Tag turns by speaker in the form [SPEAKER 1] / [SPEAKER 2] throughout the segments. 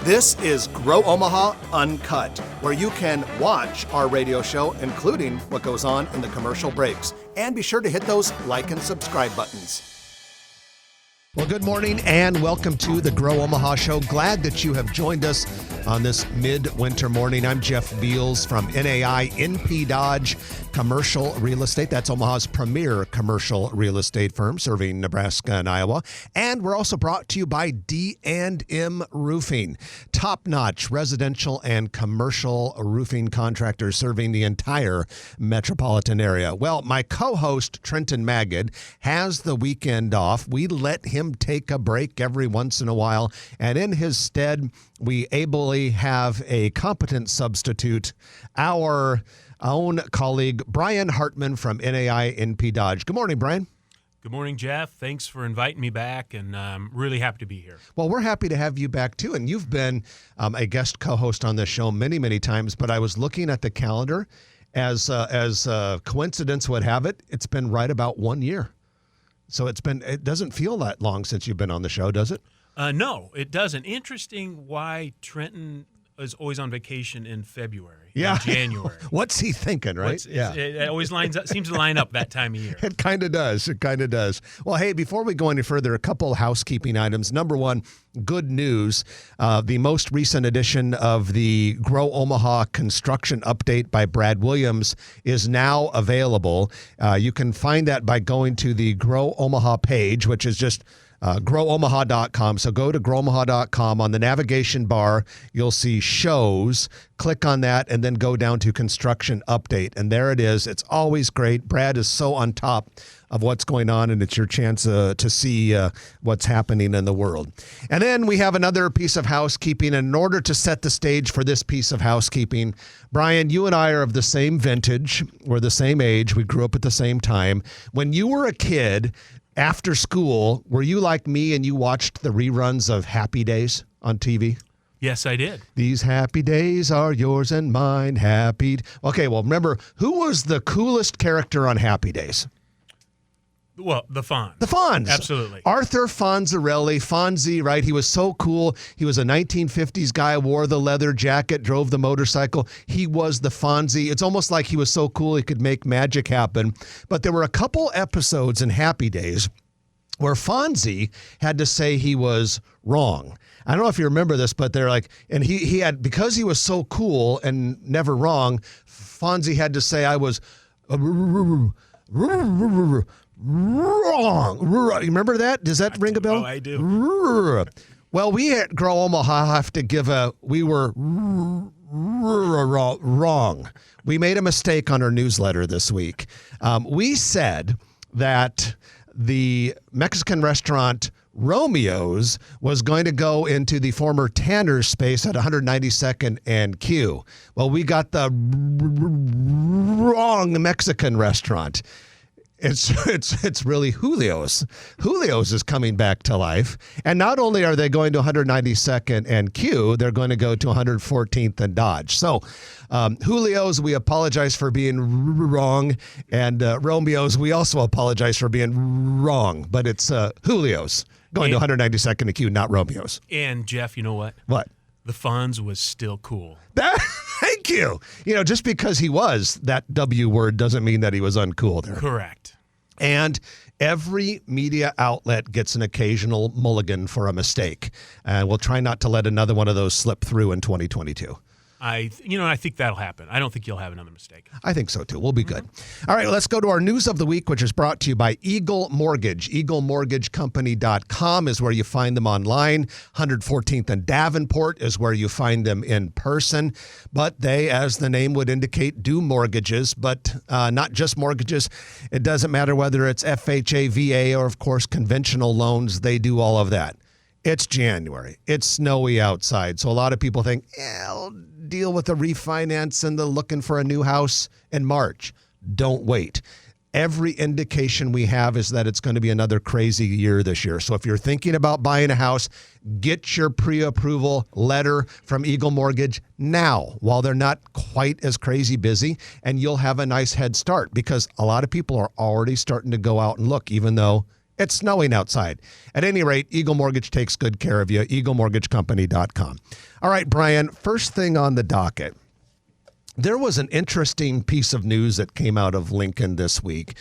[SPEAKER 1] This is Grow Omaha Uncut, where you can watch our radio show, including what goes on in the commercial breaks. And be sure to hit those like and subscribe buttons. Well, good morning and welcome to the Grow Omaha Show. Glad that you have joined us on this midwinter morning. I'm Jeff Beals from NAI NP Dodge Commercial Real Estate. That's Omaha's premier commercial real estate firm serving Nebraska and Iowa. And we're also brought to you by D&M Roofing, top-notch residential and commercial roofing contractors serving the entire metropolitan area. Well, my co-host Trenton Magid has the weekend off. We let him take a break every once in a while, and in his stead, we ably have a competent substitute, our own colleague, Brian Hartman from NAI NP Dodge. Good morning, Brian.
[SPEAKER 2] Good morning, Jeff. Thanks for inviting me back, and I'm really happy to be here.
[SPEAKER 1] Well, we're happy to have you back, too, and you've been a guest co-host on this show many, many times, but I was looking at the calendar. As coincidence would have it, it's been right about 1 year. So it doesn't feel that long since you've been on the show, does it?
[SPEAKER 2] No, it doesn't. Interesting why Trenton is always on vacation in February,
[SPEAKER 1] in
[SPEAKER 2] January.
[SPEAKER 1] What's he thinking, right?
[SPEAKER 2] It always seems to line up that time of year.
[SPEAKER 1] It kind of does. It kind of does. Well, hey, before we go any further, a couple housekeeping items. Number one, good news. The most recent edition of the Grow Omaha Construction Update by Brad Williams is now available. You can find that by going to the Grow Omaha page, which is just growomaha.com. So go to growomaha.com. On the navigation bar, you'll see shows. Click on that and then go down to construction update. And there it is. It's always great. Brad is so on top of what's going on, and it's your chance to see what's happening in the world. And then we have another piece of housekeeping. And in order to set the stage for this piece of housekeeping, Brian, you and I are of the same vintage. We're the same age. We grew up at the same time. When you were a kid, after school, were you like me and you watched the reruns of Happy Days on TV?
[SPEAKER 2] Yes, I did.
[SPEAKER 1] These happy days are yours and mine. Happy. Okay, well, remember, who was the coolest character on Happy Days?
[SPEAKER 2] Well, the Fonz.
[SPEAKER 1] The Fonz.
[SPEAKER 2] Absolutely.
[SPEAKER 1] Arthur Fonzarelli, Fonzie, right? He was so cool. He was a 1950s guy, wore the leather jacket, drove the motorcycle. He was the Fonzie. It's almost like he was so cool he could make magic happen. But there were a couple episodes in Happy Days where Fonzie had to say he was wrong. I don't know if you remember this, but they're like, and he had, because he was so cool and never wrong, Fonzie had to say I was wrong. You remember that? Does that ring a bell?
[SPEAKER 2] Oh, I do.
[SPEAKER 1] Well, we at Grow Omaha have to give we were wrong. We made a mistake on our newsletter this week. We said that the Mexican restaurant Romeo's was going to go into the former Tanner's space at 192nd and Q. Well, we got the wrong Mexican restaurant. It's really Julio's. Julio's is coming back to life. And not only are they going to 192nd and Q, they're going to go to 114th and Dodge. So Julio's, we apologize for being wrong. And Romeo's, we also apologize for being wrong. But it's Julio's going to 192nd and Q, not Romeo's.
[SPEAKER 2] And Jeff, you know what?
[SPEAKER 1] What?
[SPEAKER 2] The Fonz was still cool.
[SPEAKER 1] Thank you. Just because he was that W word doesn't mean that he was uncool there.
[SPEAKER 2] Correct.
[SPEAKER 1] And every media outlet gets an occasional mulligan for a mistake. And we'll try not to let another one of those slip through in 2022.
[SPEAKER 2] I think that'll happen. I don't think you'll have another mistake.
[SPEAKER 1] I think so, too. We'll be good. All right, let's go to our news of the week, which is brought to you by Eagle Mortgage. EagleMortgageCompany.com is where you find them online. 114th and Davenport is where you find them in person. But they, as the name would indicate, do mortgages, but not just mortgages. It doesn't matter whether it's FHA, VA, or, of course, conventional loans. They do all of that. It's January. It's snowy outside. So a lot of people think, I'll deal with the refinance and the looking for a new house in March. Don't wait. Every indication we have is that it's going to be another crazy year this year. So if you're thinking about buying a house, get your pre-approval letter from Eagle Mortgage now while they're not quite as crazy busy, and you'll have a nice head start because a lot of people are already starting to go out and look, even though It's snowing outside. At any rate, Eagle Mortgage takes good care of you. EagleMortgageCompany.com. All right, Brian, first thing on the docket. There was an interesting piece of news that came out of Lincoln this week.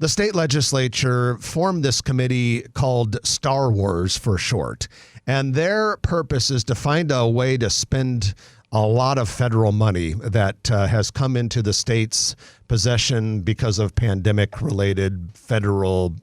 [SPEAKER 1] The state legislature formed this committee called Star Wars for short, and their purpose is to find a way to spend a lot of federal money that has come into the state's possession because of pandemic-related federal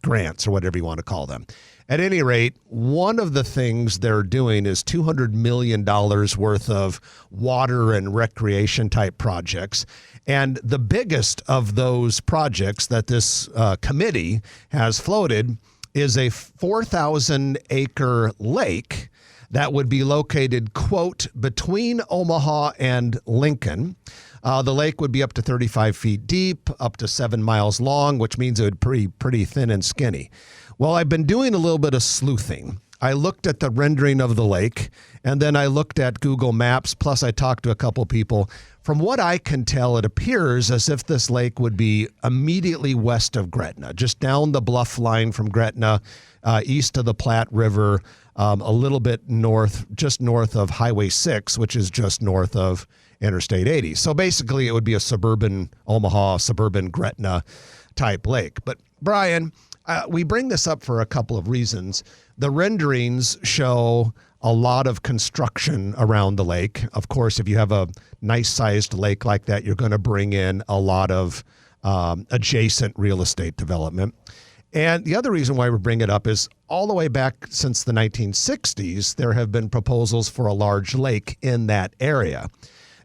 [SPEAKER 1] grants or whatever you want to call them. At any rate, one of the things they're doing is $200 million worth of water and recreation type projects. And the biggest of those projects that this committee has floated is a 4,000 acre lake that would be located, quote, between Omaha and Lincoln. The lake would be up to 35 feet deep, up to 7 miles long, which means it would be pretty thin and skinny. Well, I've been doing a little bit of sleuthing. I looked at the rendering of the lake, and then I looked at Google Maps, plus I talked to a couple people. From what I can tell, it appears as if this lake would be immediately west of Gretna, just down the bluff line from Gretna, east of the Platte River, a little bit north, just north of Highway 6, which is just north of Interstate 80. So basically, it would be a suburban Omaha, suburban Gretna type lake. But Brian, we bring this up for a couple of reasons. The renderings show a lot of construction around the lake. Of course, if you have a nice-sized lake like that, you're going to bring in a lot of adjacent real estate development. And the other reason why we bring it up is all the way back since the 1960s, there have been proposals for a large lake in that area.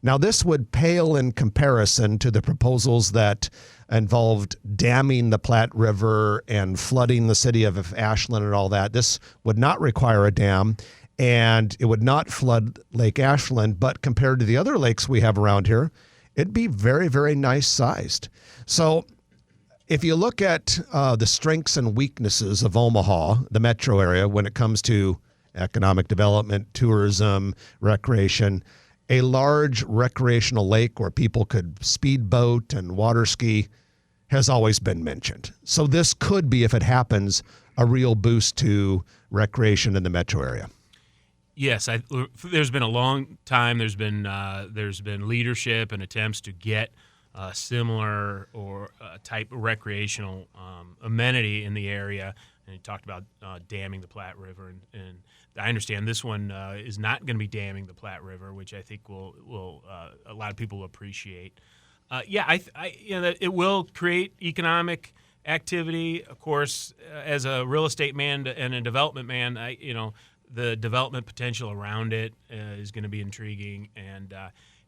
[SPEAKER 1] Now, this would pale in comparison to the proposals that involved damming the Platte River and flooding the city of Ashland and all that. This would not require a dam, and it would not flood Lake Ashland, but compared to the other lakes we have around here, it'd be very, very nice sized. So if you look at the strengths and weaknesses of Omaha, the metro area, when it comes to economic development, tourism, recreation, a large recreational lake where people could speedboat and water ski has always been mentioned. So this could be, if it happens, a real boost to recreation in the metro area.
[SPEAKER 2] Yes, there's been a long time. There's been leadership and attempts to get similar or type of recreational amenity in the area. And you talked about damming the Platte River, and I understand this one is not going to be damming the Platte River, which I think will a lot of people will appreciate. That it will create economic activity. Of course, as a real estate man and a development man, the development potential around it is going to be intriguing, and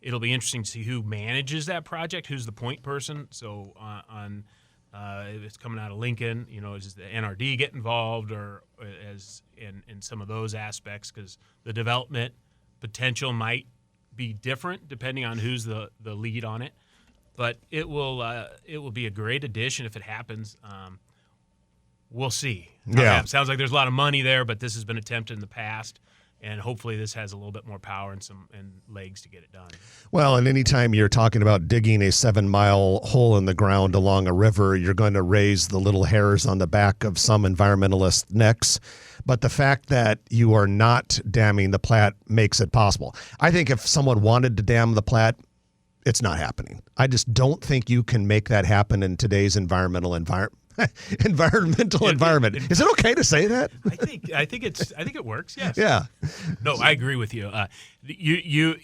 [SPEAKER 2] it'll be interesting to see who manages that project, who's the point person. So if it's coming out of Lincoln, does the NRD get involved, or as in some of those aspects, because the development potential might be different depending on who's the lead on it. But it will be a great addition if it happens. We'll see.
[SPEAKER 1] Yeah.
[SPEAKER 2] Sounds like there's a lot of money there, but this has been attempted in the past, and hopefully this has a little bit more power and legs to get it done.
[SPEAKER 1] Well, and anytime you're talking about digging a 7-mile hole in the ground along a river, you're going to raise the little hairs on the back of some environmentalist necks. But the fact that you are not damming the Platte makes it possible. I think if someone wanted to dam the Platte, it's not happening. I just don't think you can make that happen in today's environmental environment. Is it okay to say that?
[SPEAKER 2] I think it works. Yes.
[SPEAKER 1] Yeah.
[SPEAKER 2] No, I agree with you. You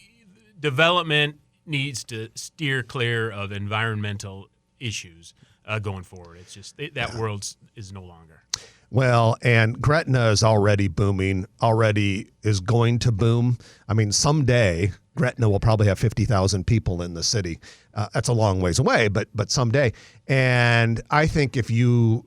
[SPEAKER 2] development needs to steer clear of environmental issues going forward. It's just that world is no longer.
[SPEAKER 1] Well, and Gretna is already booming, already is going to boom. I mean, someday Gretna will probably have 50,000 people in the city. That's a long ways away, but someday. And I think if you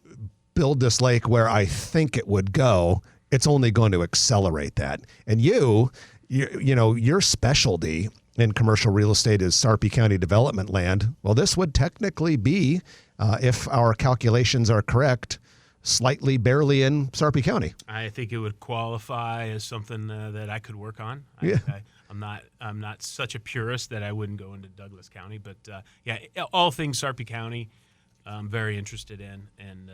[SPEAKER 1] build this lake where I think it would go, it's only going to accelerate that. And your specialty in commercial real estate is Sarpy County development land. Well, this would technically be, if our calculations are correct, slightly barely in Sarpy County.
[SPEAKER 2] I think it would qualify as something that I could work on. I'm not such a purist that I wouldn't go into Douglas County, but all things Sarpy County, I'm very interested in, and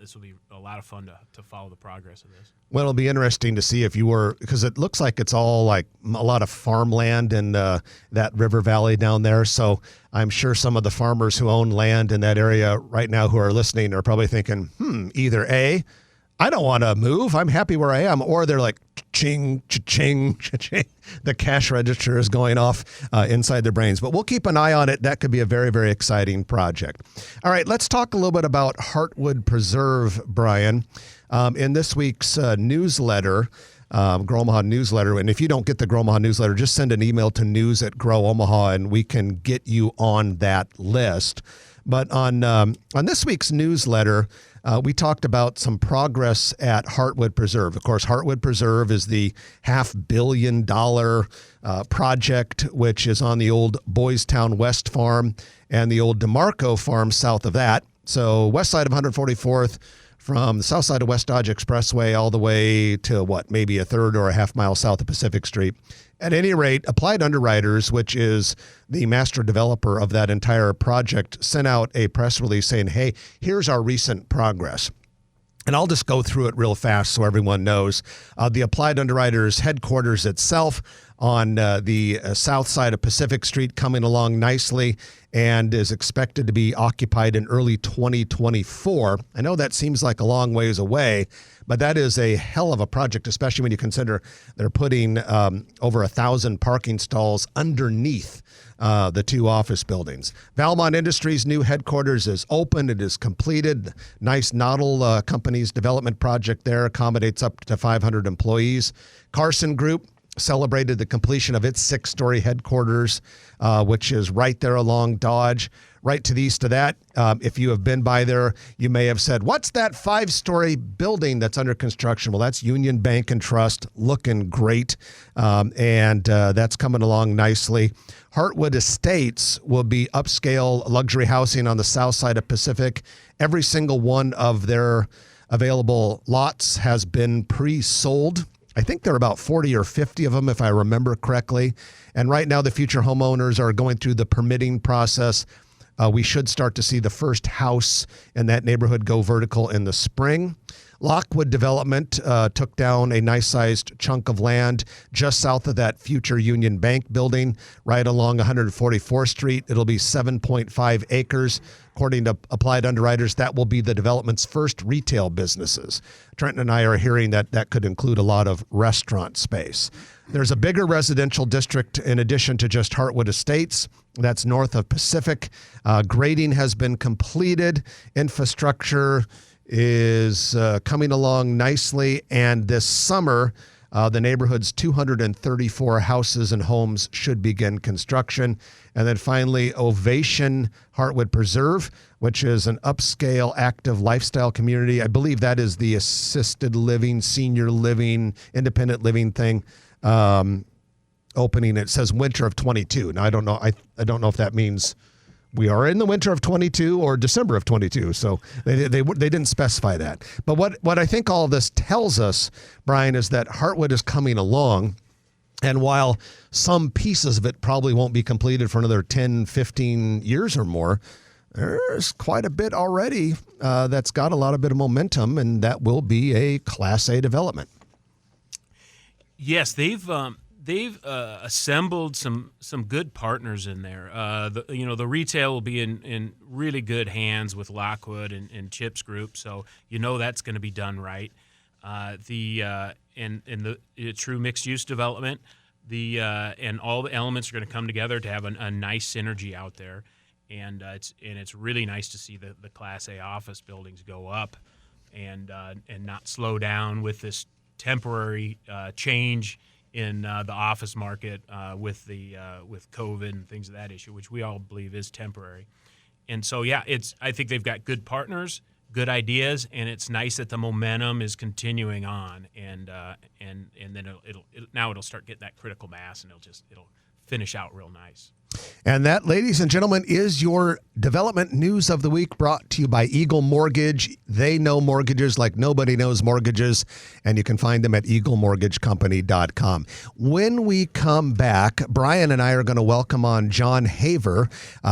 [SPEAKER 2] this will be a lot of fun to follow the progress of this.
[SPEAKER 1] Well, it'll be interesting to see if you were, because it looks like it's all like a lot of farmland in that river valley down there. So I'm sure some of the farmers who own land in that area right now who are listening are probably thinking, either A, I don't want to move, I'm happy where I am, or they're like, ching, cha-ching, cha-ching. The cash register is going off inside their brains. But we'll keep an eye on it. That could be a very, very exciting project. All right, let's talk a little bit about Heartwood Preserve, Brian. In this week's newsletter, Grow Omaha newsletter, and if you don't get the Grow Omaha newsletter, just send an email to news@Grow Omaha, and we can get you on that list. But on this week's newsletter, we talked about some progress at Heartwood Preserve. Of course, Heartwood Preserve is the $500 million project, which is on the old Boys Town West Farm and the old DeMarco Farm south of that. So west side of 144th, from the south side of West Dodge Expressway all the way to maybe a third or a half mile south of Pacific Street. At any rate, Applied Underwriters, which is the master developer of that entire project, sent out a press release saying, hey, here's our recent progress. And I'll just go through it real fast so everyone knows. The Applied Underwriters headquarters itself on the south side of Pacific Street coming along nicely and is expected to be occupied in early 2024. I know that seems like a long ways away, but that is a hell of a project, especially when you consider they're putting over 1,000 parking stalls underneath the two office buildings. Valmont Industries' new headquarters is open. It is completed. Nice Noddle Company's development project there accommodates up to 500 employees. Carson Group celebrated the completion of its 6-story headquarters, which is right there along Dodge. Right to the east of that, if you have been by there, you may have said, what's that 5-story building that's under construction? Well, that's Union Bank and Trust, looking great, and that's coming along nicely. Heartwood Estates will be upscale luxury housing on the south side of Pacific. Every single one of their available lots has been pre-sold. I think there are about 40 or 50 of them, if I remember correctly. And right now, the future homeowners are going through the permitting process. We should start to see the first house in that neighborhood go vertical in the spring. Lockwood Development took down a nice-sized chunk of land just south of that future Union Bank building, right along 144th Street. It'll be 7.5 acres. According to Applied Underwriters, that will be the development's first retail businesses. Trenton and I are hearing that that could include a lot of restaurant space. There's a bigger residential district in addition to just Heartwood Estates. That's north of Pacific. Grading has been completed. Infrastructure is coming along nicely. And this summer, the neighborhood's 234 houses and homes should begin construction. And then finally, Ovation Heartwood Preserve, which is an upscale, active lifestyle community. I believe that is the assisted living, senior living, independent living thing. Opening, it says winter of 22. Now, I don't know. I don't know if that means we are in the winter of 22 or December of 22. So they didn't specify that. But what I think all of this tells us, Brian, is that Heartwood is coming along. And while some pieces of it probably won't be completed for another 10, 15 years or more, there's quite a bit already that's got a lot of bit of momentum, and that will be a Class A development.
[SPEAKER 2] Yes, they've assembled some good partners in there. The retail will be in really good hands with Lockwood and Chip's group, so that's going to be done right. The true mixed use development, and all the elements are going to come together to have a nice synergy out there, and it's really nice to see the Class A office buildings go up, and not slow down with this temporary change in the office market with COVID and things of that issue, which we all believe is temporary. And so, I think they've got good partners, good ideas, and it's nice that the momentum is continuing on, and then it'll start getting that critical mass, and it'll finish out real nice.
[SPEAKER 1] And that, ladies and gentlemen, is your development news of the week, brought to you by Eagle Mortgage. They know mortgages like nobody knows mortgages, and you can find them at eaglemortgagecompany.com. When we come back, Brian and I are going to welcome on John Haver.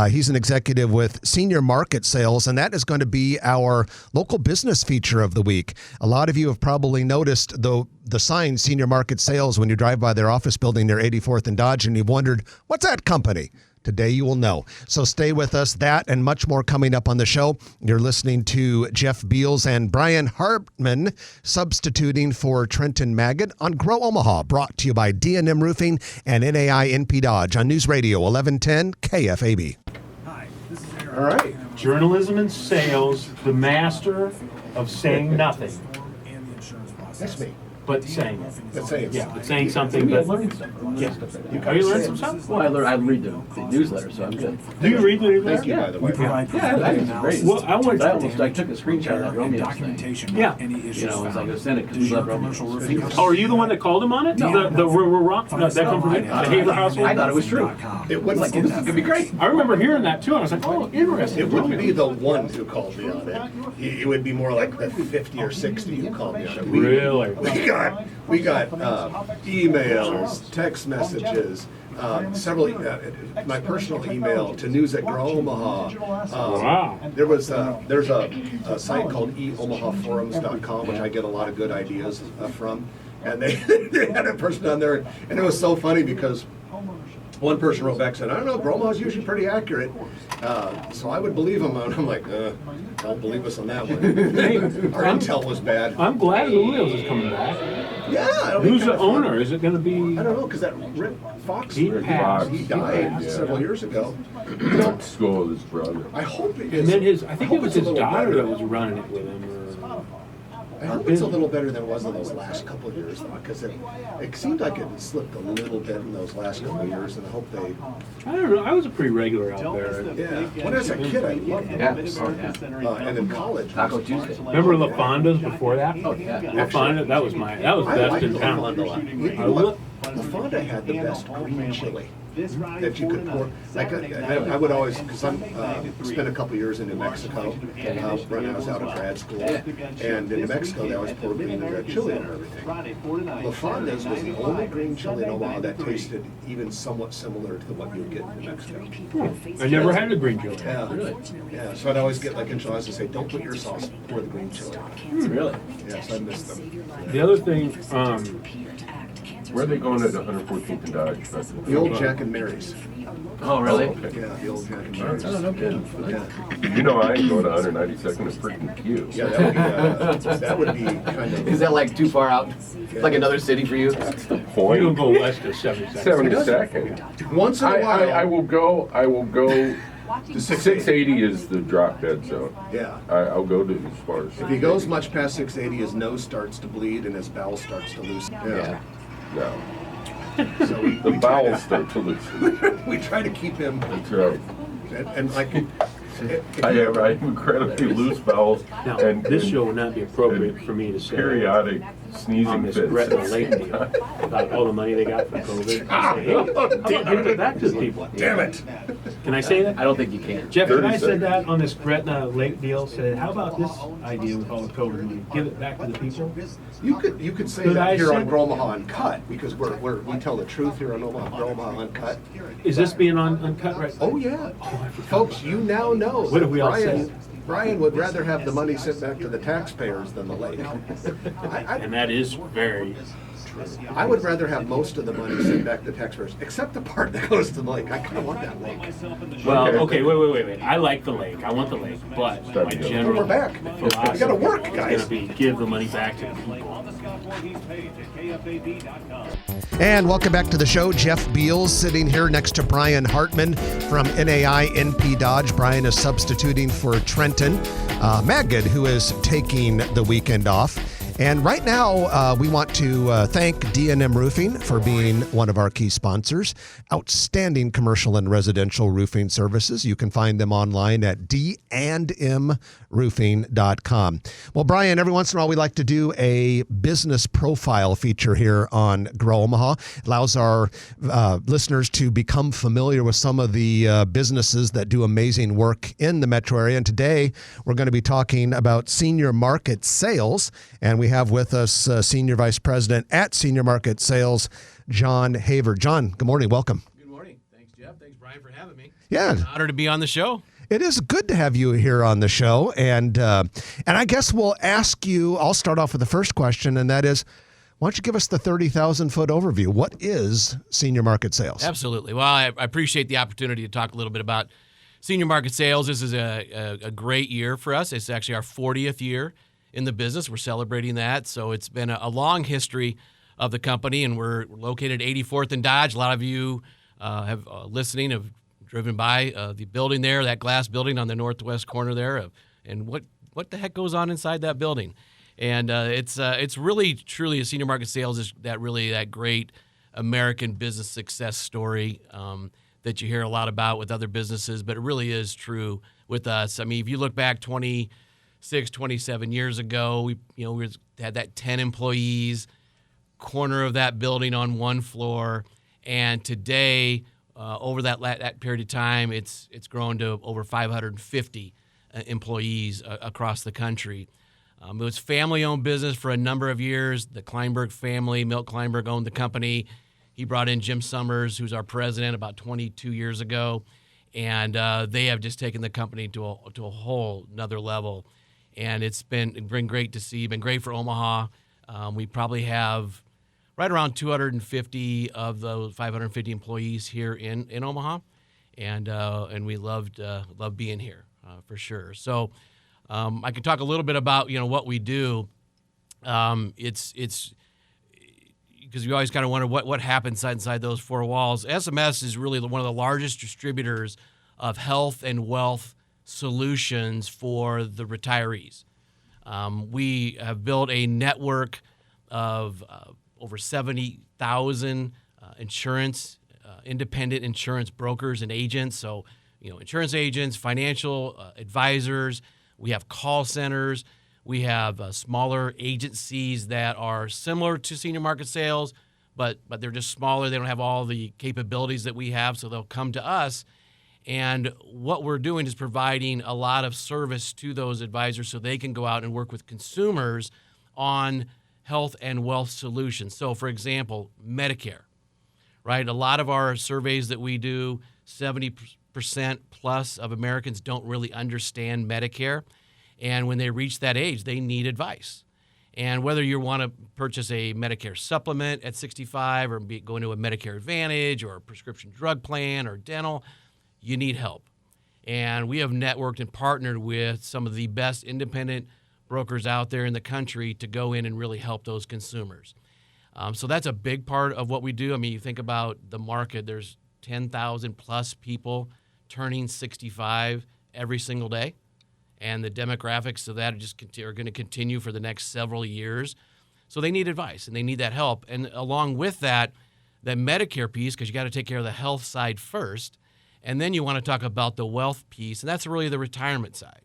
[SPEAKER 1] He's an executive with Senior Market Sales, and that is going to be our local business feature of the week. A lot of you have probably noticed the sign Senior Market Sales when you drive by their office building near 84th and Dodge, and you've wondered, what's that company? Today you will know. So stay with us. That and much more coming up on the show. You're listening to Jeff Beals and Brian Hartman substituting for Trenton Magid on Grow Omaha, brought to you by D&M Roofing and NAI NP Dodge on News Radio 1110 KFAB.
[SPEAKER 3] Hi, this is Eric.
[SPEAKER 4] All right. Journalism and sales, the master of saying nothing,
[SPEAKER 1] That's me.
[SPEAKER 4] but saying it.
[SPEAKER 1] That's saying
[SPEAKER 4] Yeah, but saying something, but
[SPEAKER 5] learning stuff.
[SPEAKER 4] yeah. Are you learning some stuff?
[SPEAKER 5] Well, I read the newsletter, so I'm good.
[SPEAKER 4] Do you read the newsletter?
[SPEAKER 1] Thank you, by the way.
[SPEAKER 3] We provide
[SPEAKER 5] Yeah, I think it's great.
[SPEAKER 4] Well, I want
[SPEAKER 5] I took a screenshot of that Romeo's thing.
[SPEAKER 3] documentation.
[SPEAKER 4] Yeah.
[SPEAKER 3] Any issues
[SPEAKER 5] You know, it's like
[SPEAKER 3] found.
[SPEAKER 5] I sent it because we love
[SPEAKER 3] Commercial
[SPEAKER 5] Romeo's.
[SPEAKER 3] roofing.
[SPEAKER 4] Oh, are you the one that called him on it?
[SPEAKER 5] No.
[SPEAKER 4] The rock? No, that come from you? The Haver household?
[SPEAKER 5] I thought it was true.
[SPEAKER 1] It wouldn't,
[SPEAKER 5] Like, this could be great.
[SPEAKER 4] I remember hearing that too, and I was like, oh, interesting.
[SPEAKER 1] it wouldn't be the one who called me on it. It would be more like the 50 or 60 who called me on it.
[SPEAKER 4] Really?
[SPEAKER 1] We got emails, text messages, several. My personal email to news at Grow Omaha.
[SPEAKER 4] Wow.
[SPEAKER 1] There's a site called eomahaforums.com, which I get a lot of good ideas from, and they had a person on there, and it was so funny because one person wrote back and said, I don't know, Grow Omaha's usually pretty accurate, so I would believe him. And I'm like, don't believe us on that one. Our intel was bad.
[SPEAKER 4] I'm glad the Wheels is coming back.
[SPEAKER 1] Yeah. it'll be
[SPEAKER 4] Who's
[SPEAKER 1] kinda
[SPEAKER 4] the
[SPEAKER 1] fun.
[SPEAKER 4] owner? Is it going to be?
[SPEAKER 1] I don't know, because that Rick Fox,
[SPEAKER 4] He passed.
[SPEAKER 1] he died several years ago. You know,
[SPEAKER 6] School with his brother.
[SPEAKER 1] I hope it
[SPEAKER 4] And
[SPEAKER 1] is.
[SPEAKER 4] then I think
[SPEAKER 1] hope
[SPEAKER 4] it was
[SPEAKER 1] it's a
[SPEAKER 4] his
[SPEAKER 1] little
[SPEAKER 4] daughter
[SPEAKER 1] better.
[SPEAKER 4] that was running it with him.
[SPEAKER 1] I hope it's a little better than it was in those last couple of years, because it seemed like it slipped a little bit in those last couple of years, and I hope they.
[SPEAKER 4] I don't know. I was a pretty regular out there.
[SPEAKER 1] Yeah. When I was a kid, I loved it.
[SPEAKER 5] Yeah. Oh, yeah.
[SPEAKER 1] And in college.
[SPEAKER 5] Taco Tuesday.
[SPEAKER 4] Remember La Fonda's before that?
[SPEAKER 5] Oh, yeah.
[SPEAKER 4] La Fonda, that was
[SPEAKER 1] I
[SPEAKER 4] best
[SPEAKER 1] liked
[SPEAKER 4] in
[SPEAKER 1] La
[SPEAKER 4] town.
[SPEAKER 1] Fonda a lot.
[SPEAKER 4] I lo-
[SPEAKER 1] La Fonda had the best green chili that you could pour. Like I would always, because I'm spent a couple years in New Mexico when I was out of grad school, and in New Mexico they always poured green and red chili and everything. La Fonda's was the only green chili in Omaha that tasted even somewhat similar to what you would get in New Mexico.
[SPEAKER 4] I never had a green chili.
[SPEAKER 1] Yeah, yeah. So I'd always get like enchiladas and say, "Don't put your sauce, pour the green chili on it."
[SPEAKER 5] Really?
[SPEAKER 1] Yeah, so I missed them.
[SPEAKER 4] The other thing,
[SPEAKER 6] Where are they going at 114th and Dodge?
[SPEAKER 1] The old Jack and Mary's.
[SPEAKER 5] Oh, really?
[SPEAKER 1] Yeah, the old Jack and Mary's.
[SPEAKER 5] Oh, no kidding.
[SPEAKER 1] Yeah.
[SPEAKER 6] You know I ain't going to 192nd and freaking Q.
[SPEAKER 1] Yeah, that would be kind of.
[SPEAKER 5] Is that like too far out? Like another city for you?
[SPEAKER 6] That's the
[SPEAKER 4] we don't
[SPEAKER 6] point.
[SPEAKER 4] go west of 72nd.
[SPEAKER 6] 72nd.
[SPEAKER 1] Once in a while.
[SPEAKER 6] I will go.
[SPEAKER 1] to
[SPEAKER 6] 680 is the drop dead zone.
[SPEAKER 1] Yeah.
[SPEAKER 6] I'll go to as far as.
[SPEAKER 1] If he goes much past 680, his nose starts to bleed and his bowel starts to loosen.
[SPEAKER 5] Yeah.
[SPEAKER 6] No.
[SPEAKER 1] So we
[SPEAKER 6] The
[SPEAKER 1] try
[SPEAKER 6] bowels
[SPEAKER 1] to-
[SPEAKER 6] start to loosen.
[SPEAKER 1] we try to keep him,
[SPEAKER 6] That's right.
[SPEAKER 1] and like.
[SPEAKER 6] I have incredibly loose bowels
[SPEAKER 4] Now,
[SPEAKER 6] and
[SPEAKER 4] this
[SPEAKER 6] and
[SPEAKER 4] show would not be appropriate for me to say
[SPEAKER 6] periodic
[SPEAKER 4] on
[SPEAKER 6] sneezing
[SPEAKER 4] this
[SPEAKER 6] fits.
[SPEAKER 4] Gretna Lake deal about all the money they got for COVID. I say, hey, how about giving it back to the people?
[SPEAKER 1] Damn it!
[SPEAKER 4] Can I say that?
[SPEAKER 5] I don't think you can.
[SPEAKER 4] Jeff, can
[SPEAKER 6] 30
[SPEAKER 4] I said
[SPEAKER 6] seconds.
[SPEAKER 4] that on this Gretna Lake deal? Said, how about this idea with all the COVID money? Give it back to the people?
[SPEAKER 1] You could say
[SPEAKER 4] Could
[SPEAKER 1] that
[SPEAKER 4] I
[SPEAKER 1] here
[SPEAKER 4] say-
[SPEAKER 1] on Grow Omaha Uncut, because we tell the truth here on Grow Omaha Uncut.
[SPEAKER 4] Is this being on Uncut right now?
[SPEAKER 1] Oh yeah,
[SPEAKER 4] I forgot
[SPEAKER 1] folks,
[SPEAKER 4] about
[SPEAKER 1] you now know.
[SPEAKER 4] What have we all
[SPEAKER 1] Brian,
[SPEAKER 4] said?
[SPEAKER 1] Brian would rather have the money sent back to the taxpayers than the lake.
[SPEAKER 4] And that is very true.
[SPEAKER 1] I would rather have most of the money sent back to the taxpayers, except the part that goes to the lake. I kind of want that lake.
[SPEAKER 4] Well, okay, wait. I like the lake. I want the lake, but my
[SPEAKER 6] Start
[SPEAKER 4] general
[SPEAKER 1] We're back.
[SPEAKER 4] philosophy
[SPEAKER 1] We gotta work,
[SPEAKER 4] is
[SPEAKER 1] guys.
[SPEAKER 4] going to be give the money back to the people.
[SPEAKER 1] And welcome back to the show. Jeff Beals sitting here next to Brian Hartman from NAI NP Dodge. Brian is substituting for Trenton Magid, who is taking the weekend off. And right now, we want to thank D&M Roofing for being one of our key sponsors. Outstanding commercial and residential roofing services. You can find them online at dandmroofing.com. Well, Brian, every once in a while we like to do a business profile feature here on Grow Omaha. It allows our listeners to become familiar with some of the businesses that do amazing work in the metro area. And today we're going to be talking about senior market sales. And we have with us Senior Vice President at Senior Market Sales, John Haver. John, good morning. Welcome.
[SPEAKER 5] Good morning. Thanks, Jeff. Thanks, Brian, for having me.
[SPEAKER 1] Yeah.
[SPEAKER 5] It's an honor to be on the show.
[SPEAKER 1] It is good to have you here on the show. And I guess we'll ask you, I'll start off with the first question, and that is, why don't you give us the 30,000-foot overview? What is senior market sales?
[SPEAKER 5] Absolutely. Well, I appreciate the opportunity to talk a little bit about senior market sales. This is a great year for us. It's actually our 40th year in the business. We're celebrating that. So it's been a long history of the company, and we're located 84th and Dodge. A lot of you have listening have driven by the building there, that glass building on the northwest corner there, and what the heck goes on inside that building. And it's really, truly a senior market sales is that great American business success story that you hear a lot about with other businesses, but it really is true with us. I mean, if you look back 27 years ago, we had that 10 employees, corner of that building on one floor, and today, over that period of time, it's grown to over 550 employees across the country. It was family-owned business for a number of years. The Kleinberg family, Milt Kleinberg, owned the company. He brought in Jim Summers, who's our president, about 22 years ago, and they have just taken the company to a whole another level. And it's been great to see. Been great for Omaha. We probably have right around 250 of those 550 employees here in Omaha, and we loved being here for sure. So I could talk a little bit about what we do. It's because you always kind of wonder what happens inside those four walls. SMS is really one of the largest distributors of health and wealth solutions for the retirees. We have built a network of over 70,000 independent insurance brokers and agents. So, insurance agents, financial advisors. We have call centers. We have smaller agencies that are similar to senior market sales, but they're just smaller. They don't have all the capabilities that we have, so they'll come to us. And what we're doing is providing a lot of service to those advisors so they can go out and work with consumers on health and wealth solutions. So, for example, Medicare, right? A lot of our surveys that we do, 70% plus of Americans don't really understand Medicare. And when they reach that age, they need advice. And whether you want to purchase a Medicare supplement at 65 or go into a Medicare Advantage or a prescription drug plan or dental, you need help. And we have networked and partnered with some of the best independent brokers out there in the country to go in and really help those consumers. So that's a big part of what we do. I mean, you think about the market, there's 10,000 plus people turning 65 every single day. And the demographics of that are going to continue for the next several years. So they need advice and they need that help. And along with that Medicare piece, because you got to take care of the health side first, and then you want to talk about the wealth piece, and that's really the retirement side.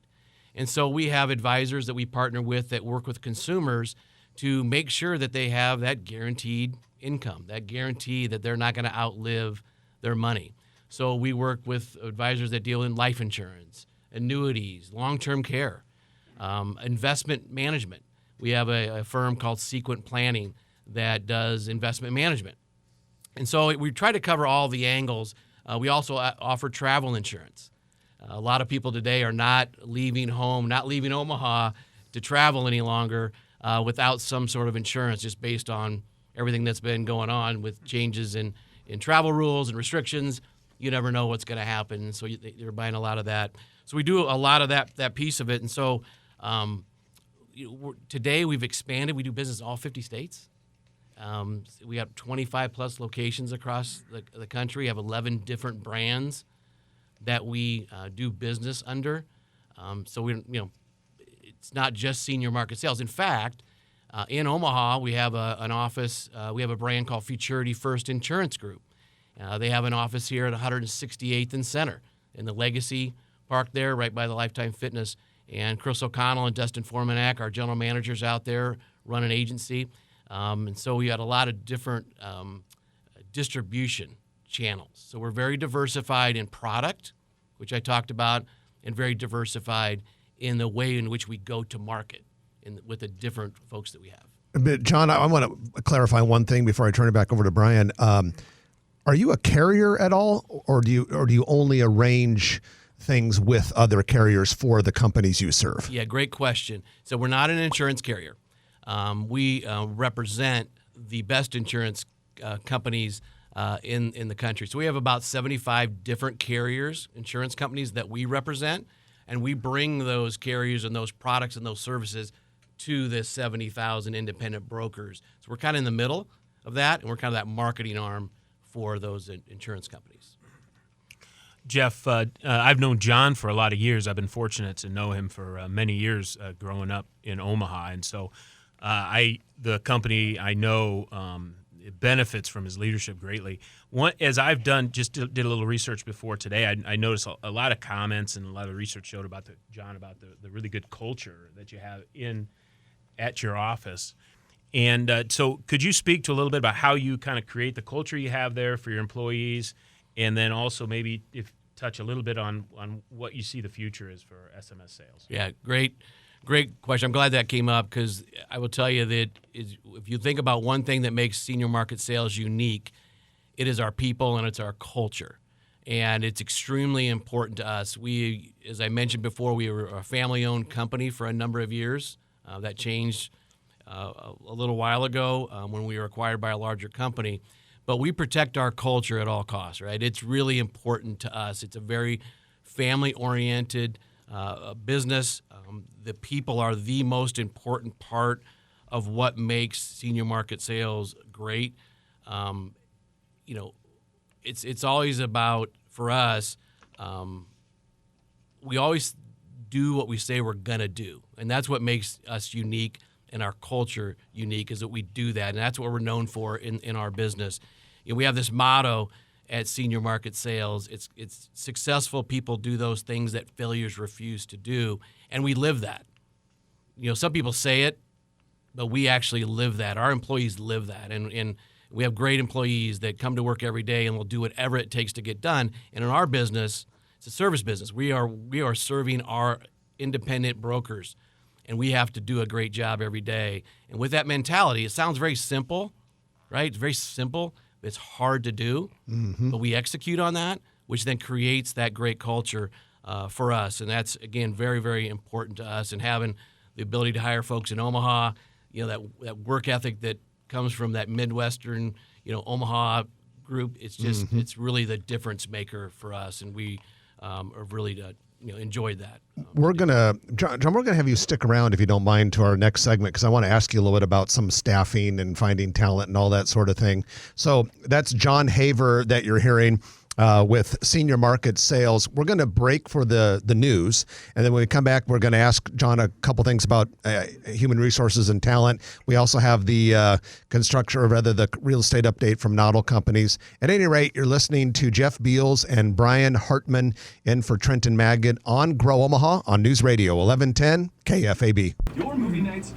[SPEAKER 5] And so we have advisors that we partner with that work with consumers to make sure that they have that guaranteed income, that guarantee that they're not going to outlive their money. So we work with advisors that deal in life insurance, annuities, long-term care, investment management. We have a firm called Sequent Planning that does investment management. And so we try to cover all the angles. We also offer travel insurance. A lot of people today are not leaving home, not leaving Omaha to travel any longer without some sort of insurance, just based on everything that's been going on with changes in travel rules and restrictions. You never know what's going to happen. So you're buying a lot of that. So we do a lot of that piece of it. And so today we've expanded. We do business in all 50 states. We have 25 plus locations across the country. We have 11 different brands that we do business under. So it's not just senior market sales. In fact, In Omaha, we have an office. We have a brand called Futurity First Insurance Group. They have an office here at 168th and Center in the Legacy Park there, right by the Lifetime Fitness. And Chris O'Connell and Dustin Formanak, our general managers out there, run an agency. And so we had a lot of different distribution channels. So we're very diversified in product, which I talked about, and very diversified in the way in which we go to market with the different folks that we have.
[SPEAKER 1] But John, I want to clarify one thing before I turn it back over to Brian. Are you a carrier at all, or do you only arrange things with other carriers for the companies you serve?
[SPEAKER 5] Yeah, great question. So we're not an insurance carrier. We represent the best insurance companies in the country. So we have about 75 different carriers, insurance companies that we represent, and we bring those carriers and those products and those services to the 70,000 independent brokers. So we're kind of in the middle of that, and we're kind of that marketing arm for those insurance companies.
[SPEAKER 2] Jeff, I've known John for a lot of years. I've been fortunate to know him for many years growing up in Omaha, and so the company I know it benefits from his leadership greatly. As I've done, did a little research before today, I noticed a lot of comments and a lot of research showed about the really good culture that you have at your office. And so could you speak to a little bit about how you kind of create the culture you have there for your employees, and then also maybe touch a little bit on what you see the future is for SMS sales?
[SPEAKER 5] Yeah, great question. I'm glad that came up, because I will tell you that if you think about one thing that makes senior market sales unique, it is our people and it's our culture. And it's extremely important to us. We, as I mentioned before, we were a family-owned company for a number of years. That changed a little while ago when we were acquired by a larger company. But we protect our culture at all costs, right? It's really important to us. It's a very family-oriented business. The people are the most important part of what makes senior market sales great. It's always about, for us, we always do what we say we're going to do. And that's what makes us unique and our culture unique, is that we do that. And that's what we're known for in our business. We have this motto at Senior Market Sales. It's successful people do those things that failures refuse to do, and we live that. Some people say it, but we actually live that. Our employees live that, and we have great employees that come to work every day and will do whatever it takes to get done. And in our business, it's a service business. We are serving our independent brokers, and we have to do a great job every day. And with that mentality, it sounds very simple, right? It's very simple. It's hard to do, but we execute on that, which then creates that great culture for us. And that's, again, very, very important to us. And having the ability to hire folks in Omaha, that work ethic that comes from that Midwestern, Omaha group, it's just it's really the difference maker for us. And we have really enjoyed that.
[SPEAKER 1] We're John, we're gonna have you stick around, if you don't mind, to our next segment, because I want to ask you a little bit about some staffing and finding talent and all that sort of thing. So that's John Haver that you're hearing with Senior Market Sales. We're going to break for the news, and then when we come back, we're going to ask John a couple things about human resources and talent. We also have the construction, or rather the real estate update from Noddle Companies. At any rate, you're listening to Jeff Beals and Brian Hartman in for Trenton Magid on Grow Omaha on News Radio 1110 KFAB.
[SPEAKER 3] Your movie nights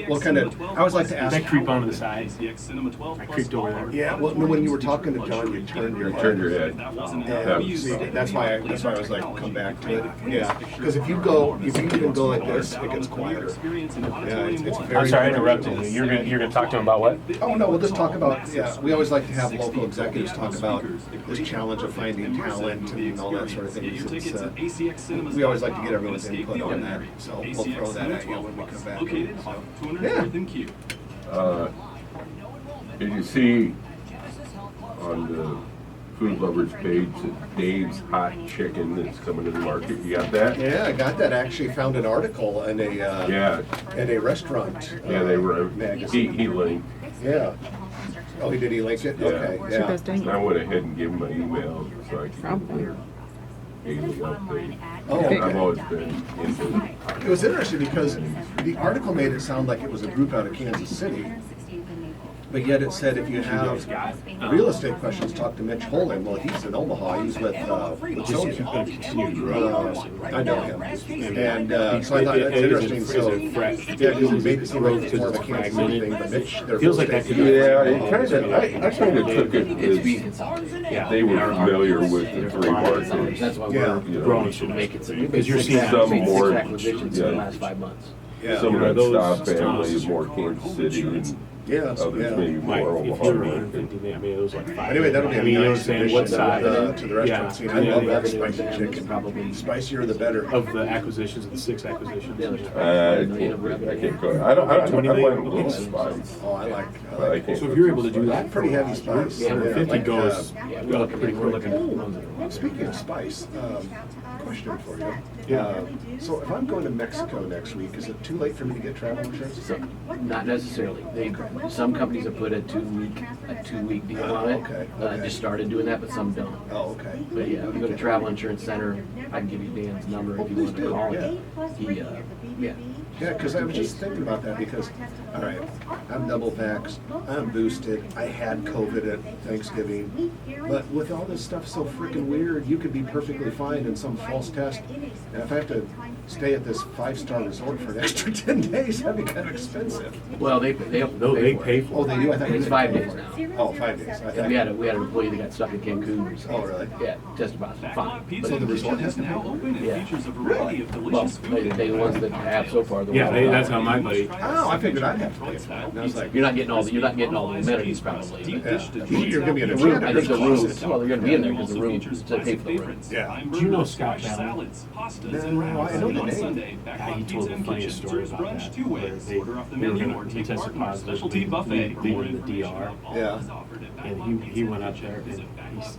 [SPEAKER 1] What kind of, I always like to ask.
[SPEAKER 4] Did I creep onto the side? I creeped over there.
[SPEAKER 1] Yeah, well, when you were talking to John, you turned your head.
[SPEAKER 3] Yeah,
[SPEAKER 1] That's why I was like, come back to it. Yeah, because if you even go like this, it gets quieter. Yeah, it's very.
[SPEAKER 4] I'm sorry, I interrupted you. You're gonna talk to him about what?
[SPEAKER 1] Oh no, we'll just talk about. Yeah, we always like to have local executives talk about this challenge of finding talent and all that sort of thing. We always like to get everyone's input on that, so we'll throw that at you when we come back.
[SPEAKER 6] Uh, Did you see on the Food Lovers page that Dave's Hot Chicken that's coming to the market? You got that?
[SPEAKER 1] Yeah, I got that. I actually found an article in a restaurant.
[SPEAKER 6] Yeah, they were.
[SPEAKER 1] Magazine.
[SPEAKER 6] He linked.
[SPEAKER 1] Yeah. Oh, he link it?
[SPEAKER 6] Yeah.
[SPEAKER 1] Okay. Yeah.
[SPEAKER 6] And I went ahead and gave him my email so I could. daily update.
[SPEAKER 1] Oh,
[SPEAKER 6] And
[SPEAKER 1] okay.
[SPEAKER 6] I've always been into
[SPEAKER 1] It was interesting because the article made it sound like it was a group out of Kansas City, but yet it said if you have real estate questions, talk to Mitch Holding. Well, he's in Omaha. He's with Sonia. I know him, and so I thought that's interesting. So yeah, because it made it seem like it's more of a Kansas City thing, but Mitch, they're
[SPEAKER 4] Feels
[SPEAKER 1] real
[SPEAKER 4] like that
[SPEAKER 1] estate
[SPEAKER 4] could be-
[SPEAKER 6] Yeah, it kind of. I kind of took it as
[SPEAKER 4] Yeah,
[SPEAKER 6] they were
[SPEAKER 4] our-
[SPEAKER 6] familiar with the three markets.
[SPEAKER 7] That's why
[SPEAKER 1] Yeah.
[SPEAKER 7] we're
[SPEAKER 4] growing
[SPEAKER 7] to make it.
[SPEAKER 4] Because you're seeing
[SPEAKER 6] some
[SPEAKER 7] six
[SPEAKER 6] more-
[SPEAKER 7] acquisitions in
[SPEAKER 6] yeah.
[SPEAKER 7] the last 5 months.
[SPEAKER 1] Yeah,
[SPEAKER 6] Some
[SPEAKER 4] You know,
[SPEAKER 6] of that
[SPEAKER 4] those
[SPEAKER 6] Stock family is
[SPEAKER 4] towns-
[SPEAKER 6] more Kansas City, and
[SPEAKER 1] yeah,
[SPEAKER 6] others maybe
[SPEAKER 4] Like,
[SPEAKER 6] more
[SPEAKER 4] if
[SPEAKER 6] Omaha.
[SPEAKER 4] you're 150, I mean, it was like 5.
[SPEAKER 1] Anyway, that'll be a
[SPEAKER 4] I mean, you know what I'm
[SPEAKER 1] nice
[SPEAKER 4] saying?
[SPEAKER 1] addition
[SPEAKER 4] What
[SPEAKER 1] to
[SPEAKER 4] size?
[SPEAKER 1] the restaurant scene. I
[SPEAKER 4] Yeah.
[SPEAKER 1] love that
[SPEAKER 7] Yeah.
[SPEAKER 1] spicy chicken.
[SPEAKER 7] Probably
[SPEAKER 1] Spicier the better.
[SPEAKER 4] Of the acquisitions, of the 6 acquisitions.
[SPEAKER 6] I can't go. I don't. I like a little spice.
[SPEAKER 1] Oh, I
[SPEAKER 6] But I
[SPEAKER 1] like
[SPEAKER 6] can't
[SPEAKER 4] So if
[SPEAKER 6] cook
[SPEAKER 4] you're
[SPEAKER 6] with
[SPEAKER 4] able to do
[SPEAKER 6] spice.
[SPEAKER 4] that,
[SPEAKER 1] pretty heavy spice.
[SPEAKER 4] Yeah, 150
[SPEAKER 1] like,
[SPEAKER 4] goes.
[SPEAKER 7] Yeah,
[SPEAKER 4] we're looking pretty quick.
[SPEAKER 1] Speaking of spice, question for you.
[SPEAKER 4] Yeah.
[SPEAKER 1] So if I'm going to Mexico next week, is it too late for me to get travel insurance?
[SPEAKER 7] So, not necessarily. Some companies have put a two-week deal on it.
[SPEAKER 1] Okay,
[SPEAKER 7] I
[SPEAKER 1] okay.
[SPEAKER 7] just started doing that, but some don't.
[SPEAKER 1] Oh, okay.
[SPEAKER 7] But yeah, if you go to Travel Insurance Center, I can give you Dan's number if you want to call it. Yeah.
[SPEAKER 1] Yeah, because I was just thinking about that because, all right, I'm double vaxxed, I'm boosted, I had COVID at Thanksgiving, but with all this stuff so freaking weird, you could be perfectly fine in some false test. And if I have to stay at this 5-star resort for an extra 10 days, that'd be kind of expensive.
[SPEAKER 7] Well, they
[SPEAKER 4] No, they pay
[SPEAKER 1] Oh,
[SPEAKER 4] for
[SPEAKER 1] they
[SPEAKER 4] it.
[SPEAKER 1] do? I thought
[SPEAKER 7] It's
[SPEAKER 1] you
[SPEAKER 7] 5
[SPEAKER 1] did.
[SPEAKER 7] days now.
[SPEAKER 1] Oh, 5 days. I
[SPEAKER 7] And we
[SPEAKER 1] thought-
[SPEAKER 7] had an employee that got stuck in Cancun. Or something.
[SPEAKER 1] Oh, really?
[SPEAKER 7] Yeah, tested positive. Fine.
[SPEAKER 3] Pizza
[SPEAKER 1] So the resort
[SPEAKER 3] Kitchen
[SPEAKER 1] has
[SPEAKER 3] is
[SPEAKER 1] to
[SPEAKER 3] now
[SPEAKER 1] pay?
[SPEAKER 3] open and
[SPEAKER 7] Yeah.
[SPEAKER 3] features a variety of
[SPEAKER 7] Well,
[SPEAKER 3] delicious food.
[SPEAKER 7] they the ones that have so far. The
[SPEAKER 4] Yeah,
[SPEAKER 7] ones that
[SPEAKER 4] that's how my buddy.
[SPEAKER 1] Oh, I figured I'd have to pay for it. And I was like,
[SPEAKER 7] You're not getting all the amenities probably.
[SPEAKER 3] Deep
[SPEAKER 7] but-
[SPEAKER 3] dish to
[SPEAKER 1] Yeah. You're gonna be in a
[SPEAKER 7] The room, I think the room.
[SPEAKER 1] closet.
[SPEAKER 7] Well, they're going to be in there because the
[SPEAKER 3] Also
[SPEAKER 7] room
[SPEAKER 3] features
[SPEAKER 7] to pay
[SPEAKER 3] classic
[SPEAKER 7] for the room.
[SPEAKER 3] favorites.
[SPEAKER 1] Yeah.
[SPEAKER 3] Lime
[SPEAKER 4] Do you know
[SPEAKER 3] burgers,
[SPEAKER 4] Scott
[SPEAKER 3] fresh
[SPEAKER 4] Ballard?
[SPEAKER 3] salads, pastas,
[SPEAKER 1] No,
[SPEAKER 3] and wraps.
[SPEAKER 1] I know the
[SPEAKER 3] On
[SPEAKER 1] name.
[SPEAKER 3] Sunday,
[SPEAKER 4] Yeah, he
[SPEAKER 3] Backlot
[SPEAKER 4] told
[SPEAKER 3] Pizza
[SPEAKER 4] a
[SPEAKER 3] and
[SPEAKER 4] funny
[SPEAKER 3] Kitchen
[SPEAKER 4] story
[SPEAKER 3] serves
[SPEAKER 4] about
[SPEAKER 3] brunch
[SPEAKER 4] that.
[SPEAKER 3] 2
[SPEAKER 4] where
[SPEAKER 3] ways. Order off the
[SPEAKER 4] they were
[SPEAKER 3] menu
[SPEAKER 4] gonna-
[SPEAKER 3] or
[SPEAKER 4] he
[SPEAKER 3] take
[SPEAKER 4] tested
[SPEAKER 3] part in our
[SPEAKER 4] positive.
[SPEAKER 3] specialty buffet.
[SPEAKER 4] They
[SPEAKER 3] For
[SPEAKER 4] were
[SPEAKER 3] more
[SPEAKER 4] in the
[SPEAKER 3] information
[SPEAKER 4] DR.
[SPEAKER 3] on all
[SPEAKER 1] Yeah.
[SPEAKER 3] offers offered at
[SPEAKER 4] And
[SPEAKER 3] Backlot
[SPEAKER 4] he
[SPEAKER 3] Pizza
[SPEAKER 4] went up
[SPEAKER 3] and
[SPEAKER 4] there and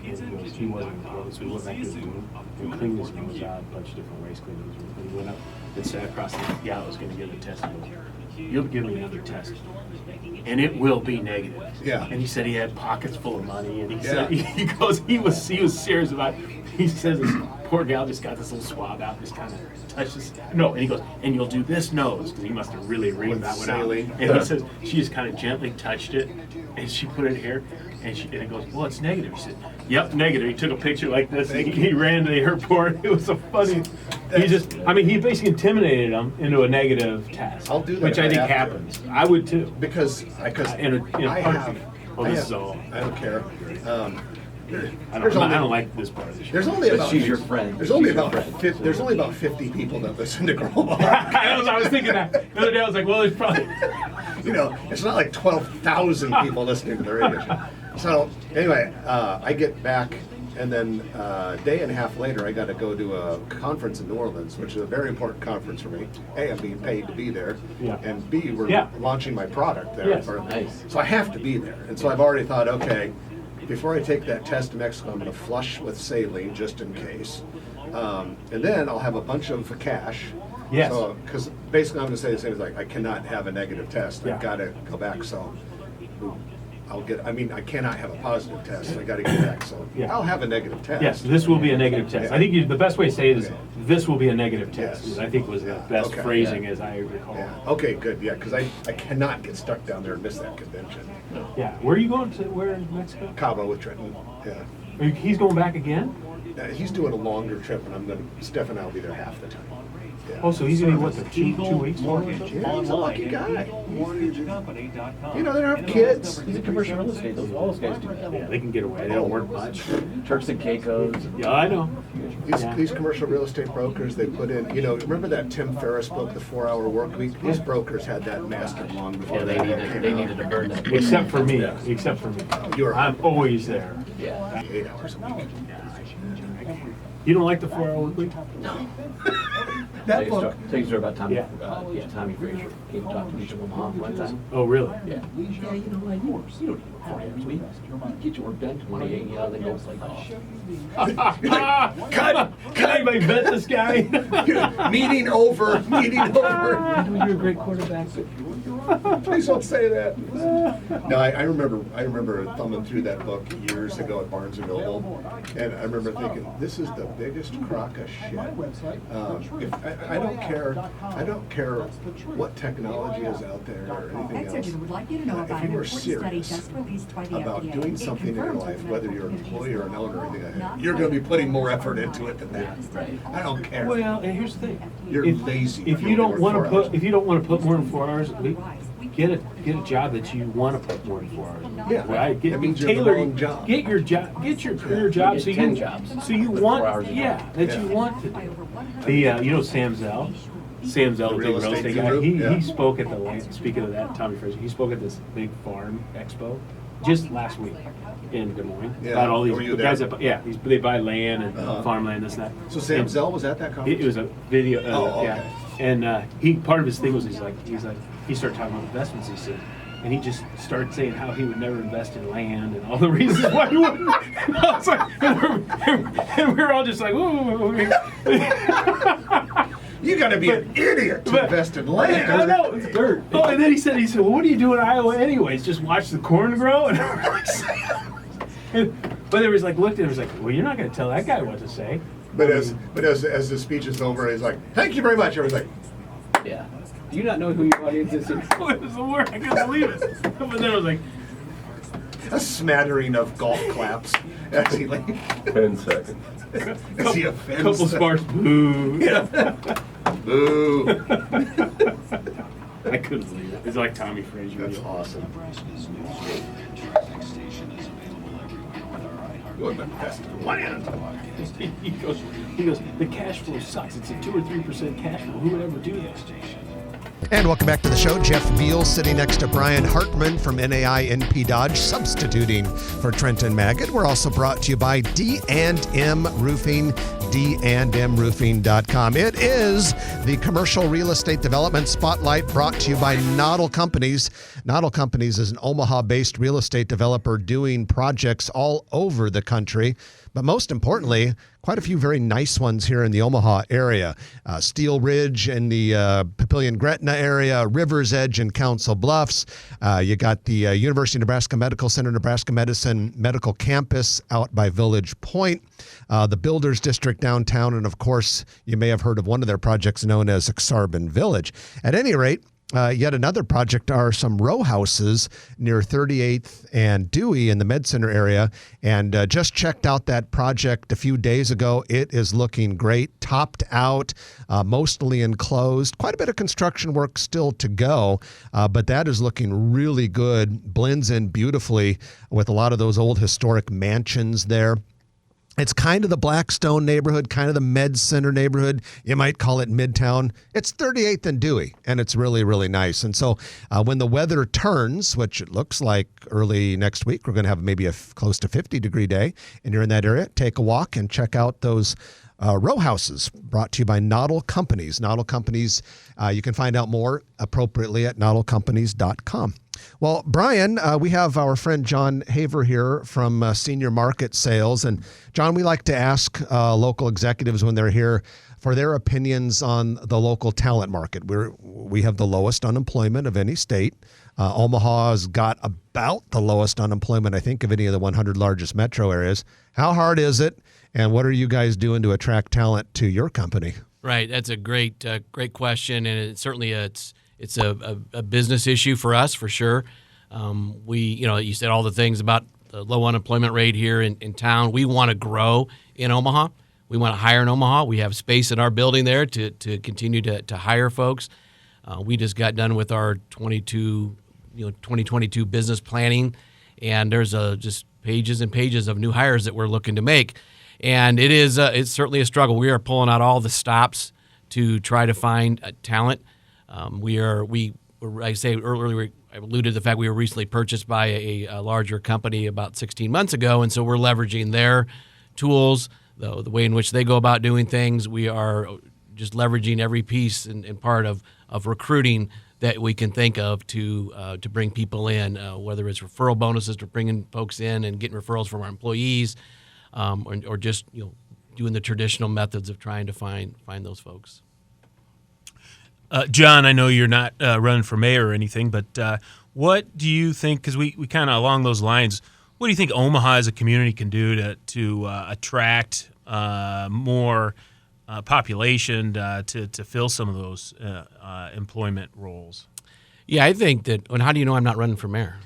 [SPEAKER 3] Kitchen.
[SPEAKER 4] he wasn't close. So he went back to his room and cleaned his nose out, a bunch of different ways cleaned his room. And he went up and sat across the gal was going to give the test. And goes, "You'll give me another test, and it will be negative."
[SPEAKER 1] Yeah.
[SPEAKER 4] And he said he had pockets full of money, and he
[SPEAKER 1] Yeah.
[SPEAKER 4] said he goes he was serious about it. He says this poor gal just got this little swab out, and just kind of touches. No, and he goes, "And you'll do this nose," because he must have really reamed
[SPEAKER 1] With
[SPEAKER 4] that one
[SPEAKER 1] saline.
[SPEAKER 4] out. And he says she just kind of gently touched it, and she put it here, and it goes, "Well, it's negative." He said, "Yep, negative." He took a picture like this, and he ran to the airport. It was so funny. He basically intimidated him into a negative test.
[SPEAKER 1] I'll do that
[SPEAKER 4] which
[SPEAKER 1] if
[SPEAKER 4] I
[SPEAKER 1] I
[SPEAKER 4] think
[SPEAKER 1] have to.
[SPEAKER 4] happens. I would too.
[SPEAKER 1] because
[SPEAKER 4] In a
[SPEAKER 1] I
[SPEAKER 4] heartbeat.
[SPEAKER 1] have.
[SPEAKER 4] Oh,
[SPEAKER 1] I
[SPEAKER 4] this
[SPEAKER 1] have-
[SPEAKER 4] is all.
[SPEAKER 1] I don't care.
[SPEAKER 4] I
[SPEAKER 1] There's
[SPEAKER 4] don't
[SPEAKER 1] only-
[SPEAKER 4] like this part of the show.
[SPEAKER 1] There's only
[SPEAKER 7] But
[SPEAKER 1] about
[SPEAKER 7] she's your friend.
[SPEAKER 1] There's only
[SPEAKER 7] She's your
[SPEAKER 1] about
[SPEAKER 7] friend.
[SPEAKER 1] 50, there's only about 50 people that listen to Grandma.
[SPEAKER 4] I was thinking that the other day. I was like, well, there's probably.
[SPEAKER 1] You know, it's not like 12,000 people listening to the radio show. So anyway, I get back, and then a day and a half later, I got to go to a conference in New Orleans, which is a very important conference for me. A, I'm being paid to be there,
[SPEAKER 4] Yeah.
[SPEAKER 1] and B, we're
[SPEAKER 4] Yeah.
[SPEAKER 1] launching my product there.
[SPEAKER 4] Yes.
[SPEAKER 7] Nice.
[SPEAKER 1] So I have to be there, and so I've already thought, okay, before I take that test in Mexico, I'm going to flush with saline just in case, and then I'll have a bunch of cash.
[SPEAKER 4] Yes.
[SPEAKER 1] So, because basically I'm going to say the same as like I cannot have a negative test.
[SPEAKER 4] Yeah.
[SPEAKER 1] I've got to go back. So I cannot have a positive test. I got to get back. So
[SPEAKER 4] Yeah.
[SPEAKER 1] I'll have a negative test.
[SPEAKER 4] Yes, this will be a negative test.
[SPEAKER 1] Yeah.
[SPEAKER 4] I think the best way to say it is
[SPEAKER 1] Okay.
[SPEAKER 4] this will be a negative test.
[SPEAKER 1] Yes.
[SPEAKER 4] I think was the best
[SPEAKER 1] Okay.
[SPEAKER 4] phrasing as I recall.
[SPEAKER 1] Yeah. Okay. Good. Yeah. Because I cannot get stuck down there and miss that convention.
[SPEAKER 4] Yeah. Where are you going to? Where in Mexico?
[SPEAKER 1] Cabo with Trenton. Yeah.
[SPEAKER 4] He's going back again?
[SPEAKER 1] He's doing a longer trip, and Steph and I'll be there half the time. Yeah.
[SPEAKER 4] Oh, so he's going to be what, the two weeks?
[SPEAKER 3] Mortgage.
[SPEAKER 1] Yeah, he's a lucky guy.
[SPEAKER 3] Mortgagecompany.com.
[SPEAKER 1] You know, they don't have kids.
[SPEAKER 7] He's a commercial real estate. All those guys do that.
[SPEAKER 4] Yeah, they can get away. They don't work much.
[SPEAKER 7] Turks and Caicos.
[SPEAKER 4] Yeah, I know.
[SPEAKER 1] These commercial real estate brokers, they put in, you know, remember that Tim Ferriss book, The 4-Hour Work Week? These brokers had that mastered long before
[SPEAKER 7] Yeah,
[SPEAKER 1] that book
[SPEAKER 7] they
[SPEAKER 1] came
[SPEAKER 7] needed to
[SPEAKER 1] out.
[SPEAKER 7] burn that.
[SPEAKER 4] Except for me. Except for me.
[SPEAKER 1] You're
[SPEAKER 4] I'm always there.
[SPEAKER 7] Yeah.
[SPEAKER 1] 8 hours a week.
[SPEAKER 4] You don't like the 4-hour work week?
[SPEAKER 1] That book.
[SPEAKER 7] Tell you a story about Tommy.
[SPEAKER 4] Yeah.
[SPEAKER 7] Tommy Frazier came to talk to me to Omaha one time.
[SPEAKER 4] Oh, really?
[SPEAKER 7] Yeah. Yeah, you know, like, you don't need 40 hours a week. Get your work done 28, you know, then go play golf.
[SPEAKER 1] Cut!
[SPEAKER 4] Can anybody bet this guy?
[SPEAKER 1] Meeting over. Meeting over.
[SPEAKER 7] I know you're a great quarterback, but
[SPEAKER 1] Please don't say that. No, I remember thumbing through that book years ago at Barnes and Noble, and I remember thinking, this is the biggest crock of shit. I don't care what technology is out there or anything else.
[SPEAKER 8] would like you to know about
[SPEAKER 1] If you
[SPEAKER 8] an
[SPEAKER 1] are
[SPEAKER 8] important study
[SPEAKER 1] serious
[SPEAKER 8] just released by the
[SPEAKER 1] about
[SPEAKER 8] FDA.
[SPEAKER 1] doing
[SPEAKER 8] It
[SPEAKER 1] something in your
[SPEAKER 8] confirms
[SPEAKER 1] life,
[SPEAKER 8] with
[SPEAKER 1] whether
[SPEAKER 8] medical
[SPEAKER 1] you're an
[SPEAKER 8] conditions
[SPEAKER 1] employee or an owner or anything like that,
[SPEAKER 8] not
[SPEAKER 1] you're going to be putting more effort into it than that. I don't care.
[SPEAKER 4] Well, and here's the thing.
[SPEAKER 1] You're lazy.
[SPEAKER 4] If you don't want to
[SPEAKER 1] Work 4
[SPEAKER 4] put, if you don't want to put more than 4 hours, get a job that you want to put more than 4 hours.
[SPEAKER 1] Yeah,
[SPEAKER 4] Right.
[SPEAKER 1] that means you're in the
[SPEAKER 4] tailor
[SPEAKER 1] wrong job.
[SPEAKER 4] Get your job. Get your career job.
[SPEAKER 7] Get
[SPEAKER 4] So
[SPEAKER 7] 10
[SPEAKER 4] you
[SPEAKER 7] jobs.
[SPEAKER 4] So you
[SPEAKER 7] With
[SPEAKER 4] want.
[SPEAKER 7] 4 hours a
[SPEAKER 4] Yeah.
[SPEAKER 7] day.
[SPEAKER 4] That
[SPEAKER 1] Yeah.
[SPEAKER 4] you want to do. The you know Sam Zell. Sam Zell,
[SPEAKER 1] The
[SPEAKER 4] the big
[SPEAKER 1] real
[SPEAKER 4] real
[SPEAKER 1] estate
[SPEAKER 4] estate guy.
[SPEAKER 1] guru? Yeah.
[SPEAKER 4] He spoke at the land. Speaking of that, Tommy Fraser. He spoke at this big farm expo just last week in Des Moines
[SPEAKER 1] Yeah.
[SPEAKER 4] about all these
[SPEAKER 1] Were you
[SPEAKER 4] guys
[SPEAKER 1] there?
[SPEAKER 4] that they buy land and
[SPEAKER 1] Uh-huh.
[SPEAKER 4] farmland, this and that.
[SPEAKER 1] So Sam
[SPEAKER 4] And
[SPEAKER 1] Zell was at that
[SPEAKER 4] It
[SPEAKER 1] conference?
[SPEAKER 4] was a video.
[SPEAKER 1] Oh, okay.
[SPEAKER 4] Yeah. And he part of his thing was he started talking about investments. He said, and he just started saying how he would never invest in land and all the reasons why he wouldn't. I was like, and we're all just like, ooh.
[SPEAKER 1] You got to be an idiot to invest in land.
[SPEAKER 4] I know, it's dirt. Oh, and then he said, well, what do you do in Iowa anyways? Just watch the corn grow? And I'm like, but it was like, looked at him, it was like, well, you're not going to tell that guy what to say.
[SPEAKER 1] But as the speech is over, he's like, "Thank you very much." Everyone's like,
[SPEAKER 7] yeah. Do you not know who your audience is?
[SPEAKER 4] It was the word. I couldn't believe it. But then I was like,
[SPEAKER 1] a smattering of golf claps as he
[SPEAKER 6] 10 seconds.
[SPEAKER 1] as he offends.
[SPEAKER 4] couple
[SPEAKER 1] them.
[SPEAKER 4] sparse boo.
[SPEAKER 1] Boo!
[SPEAKER 4] I couldn't believe it. It's like Tommy Frazier.
[SPEAKER 1] That's awesome. You want to invest in land?
[SPEAKER 4] he goes, the cash flow sucks. It's a 2 or 3% cash flow. Who would ever do that?
[SPEAKER 1] And welcome back to the show. Jeff Beal sitting next to Brian Hartman from NAI NP Dodge, substituting for Trenton Maggot. We're also brought to you by D&M Roofing, dandmroofing.com. It is the commercial real estate development spotlight brought to you by Noddle Companies. Noddle Companies is an Omaha-based real estate developer doing projects all over the country. But most importantly, quite a few very nice ones here in the Omaha area. Steel Ridge in the Papillion-Gretna area, River's Edge in Council Bluffs. You got the University of Nebraska Medical Center, Nebraska Medicine Medical Campus out by Village Point, the Builders District downtown, and of course, you may have heard of one of their projects known as Exarban Village. At any rate, yet another project are some row houses near 38th and Dewey in the Med Center area. And just checked out that project a few days ago. It is looking great, topped out, mostly enclosed. Quite a bit of construction work still to go, but that is looking really good. Blends in beautifully with a lot of those old historic mansions there. It's kind of the Blackstone neighborhood, kind of the Med Center neighborhood. You might call it Midtown. It's 38th and Dewey, and it's really, really nice. And so when the weather turns, which it looks like early next week, we're going to have maybe a close to 50-degree day, and you're in that area, take a walk and check out those row houses brought to you by Noddle Companies. Noddle Companies, you can find out more appropriately at noddlecompanies.com. Well, Brian, we have our friend John Haver here from Senior Market Sales. And John, we like to ask local executives when they're here for their opinions on the local talent market. We have the lowest unemployment of any state. Omaha's got about the lowest unemployment, I think, of any of the 100 largest metro areas. How hard is it? And what are you guys doing to attract talent to your company?
[SPEAKER 5] Right, that's a great question, and it's a business issue for us for sure. You said all the things about the low unemployment rate here in town. We want to grow in Omaha. We want to hire in Omaha. We have space in our building there to continue to hire folks. We just got done with our 2022 business planning, and there's just pages and pages of new hires that we're looking to make. And it's certainly a struggle. We are pulling out all the stops to try to find talent. I say earlier, I alluded to the fact we were recently purchased by a larger company about 16 months ago, and so we're leveraging their tools, the way in which they go about doing things. We are just leveraging every piece and part of recruiting that we can think of to bring people in, whether it's referral bonuses to bringing folks in and getting referrals from our employees, or just doing the traditional methods of trying to find those folks.
[SPEAKER 2] John, I know you're not running for mayor or anything, but what do you think? Because we kind of along those lines, what do you think Omaha as a community can do to attract more population to fill some of those employment roles?
[SPEAKER 5] Yeah, I think that. And how do you know I'm not running for mayor?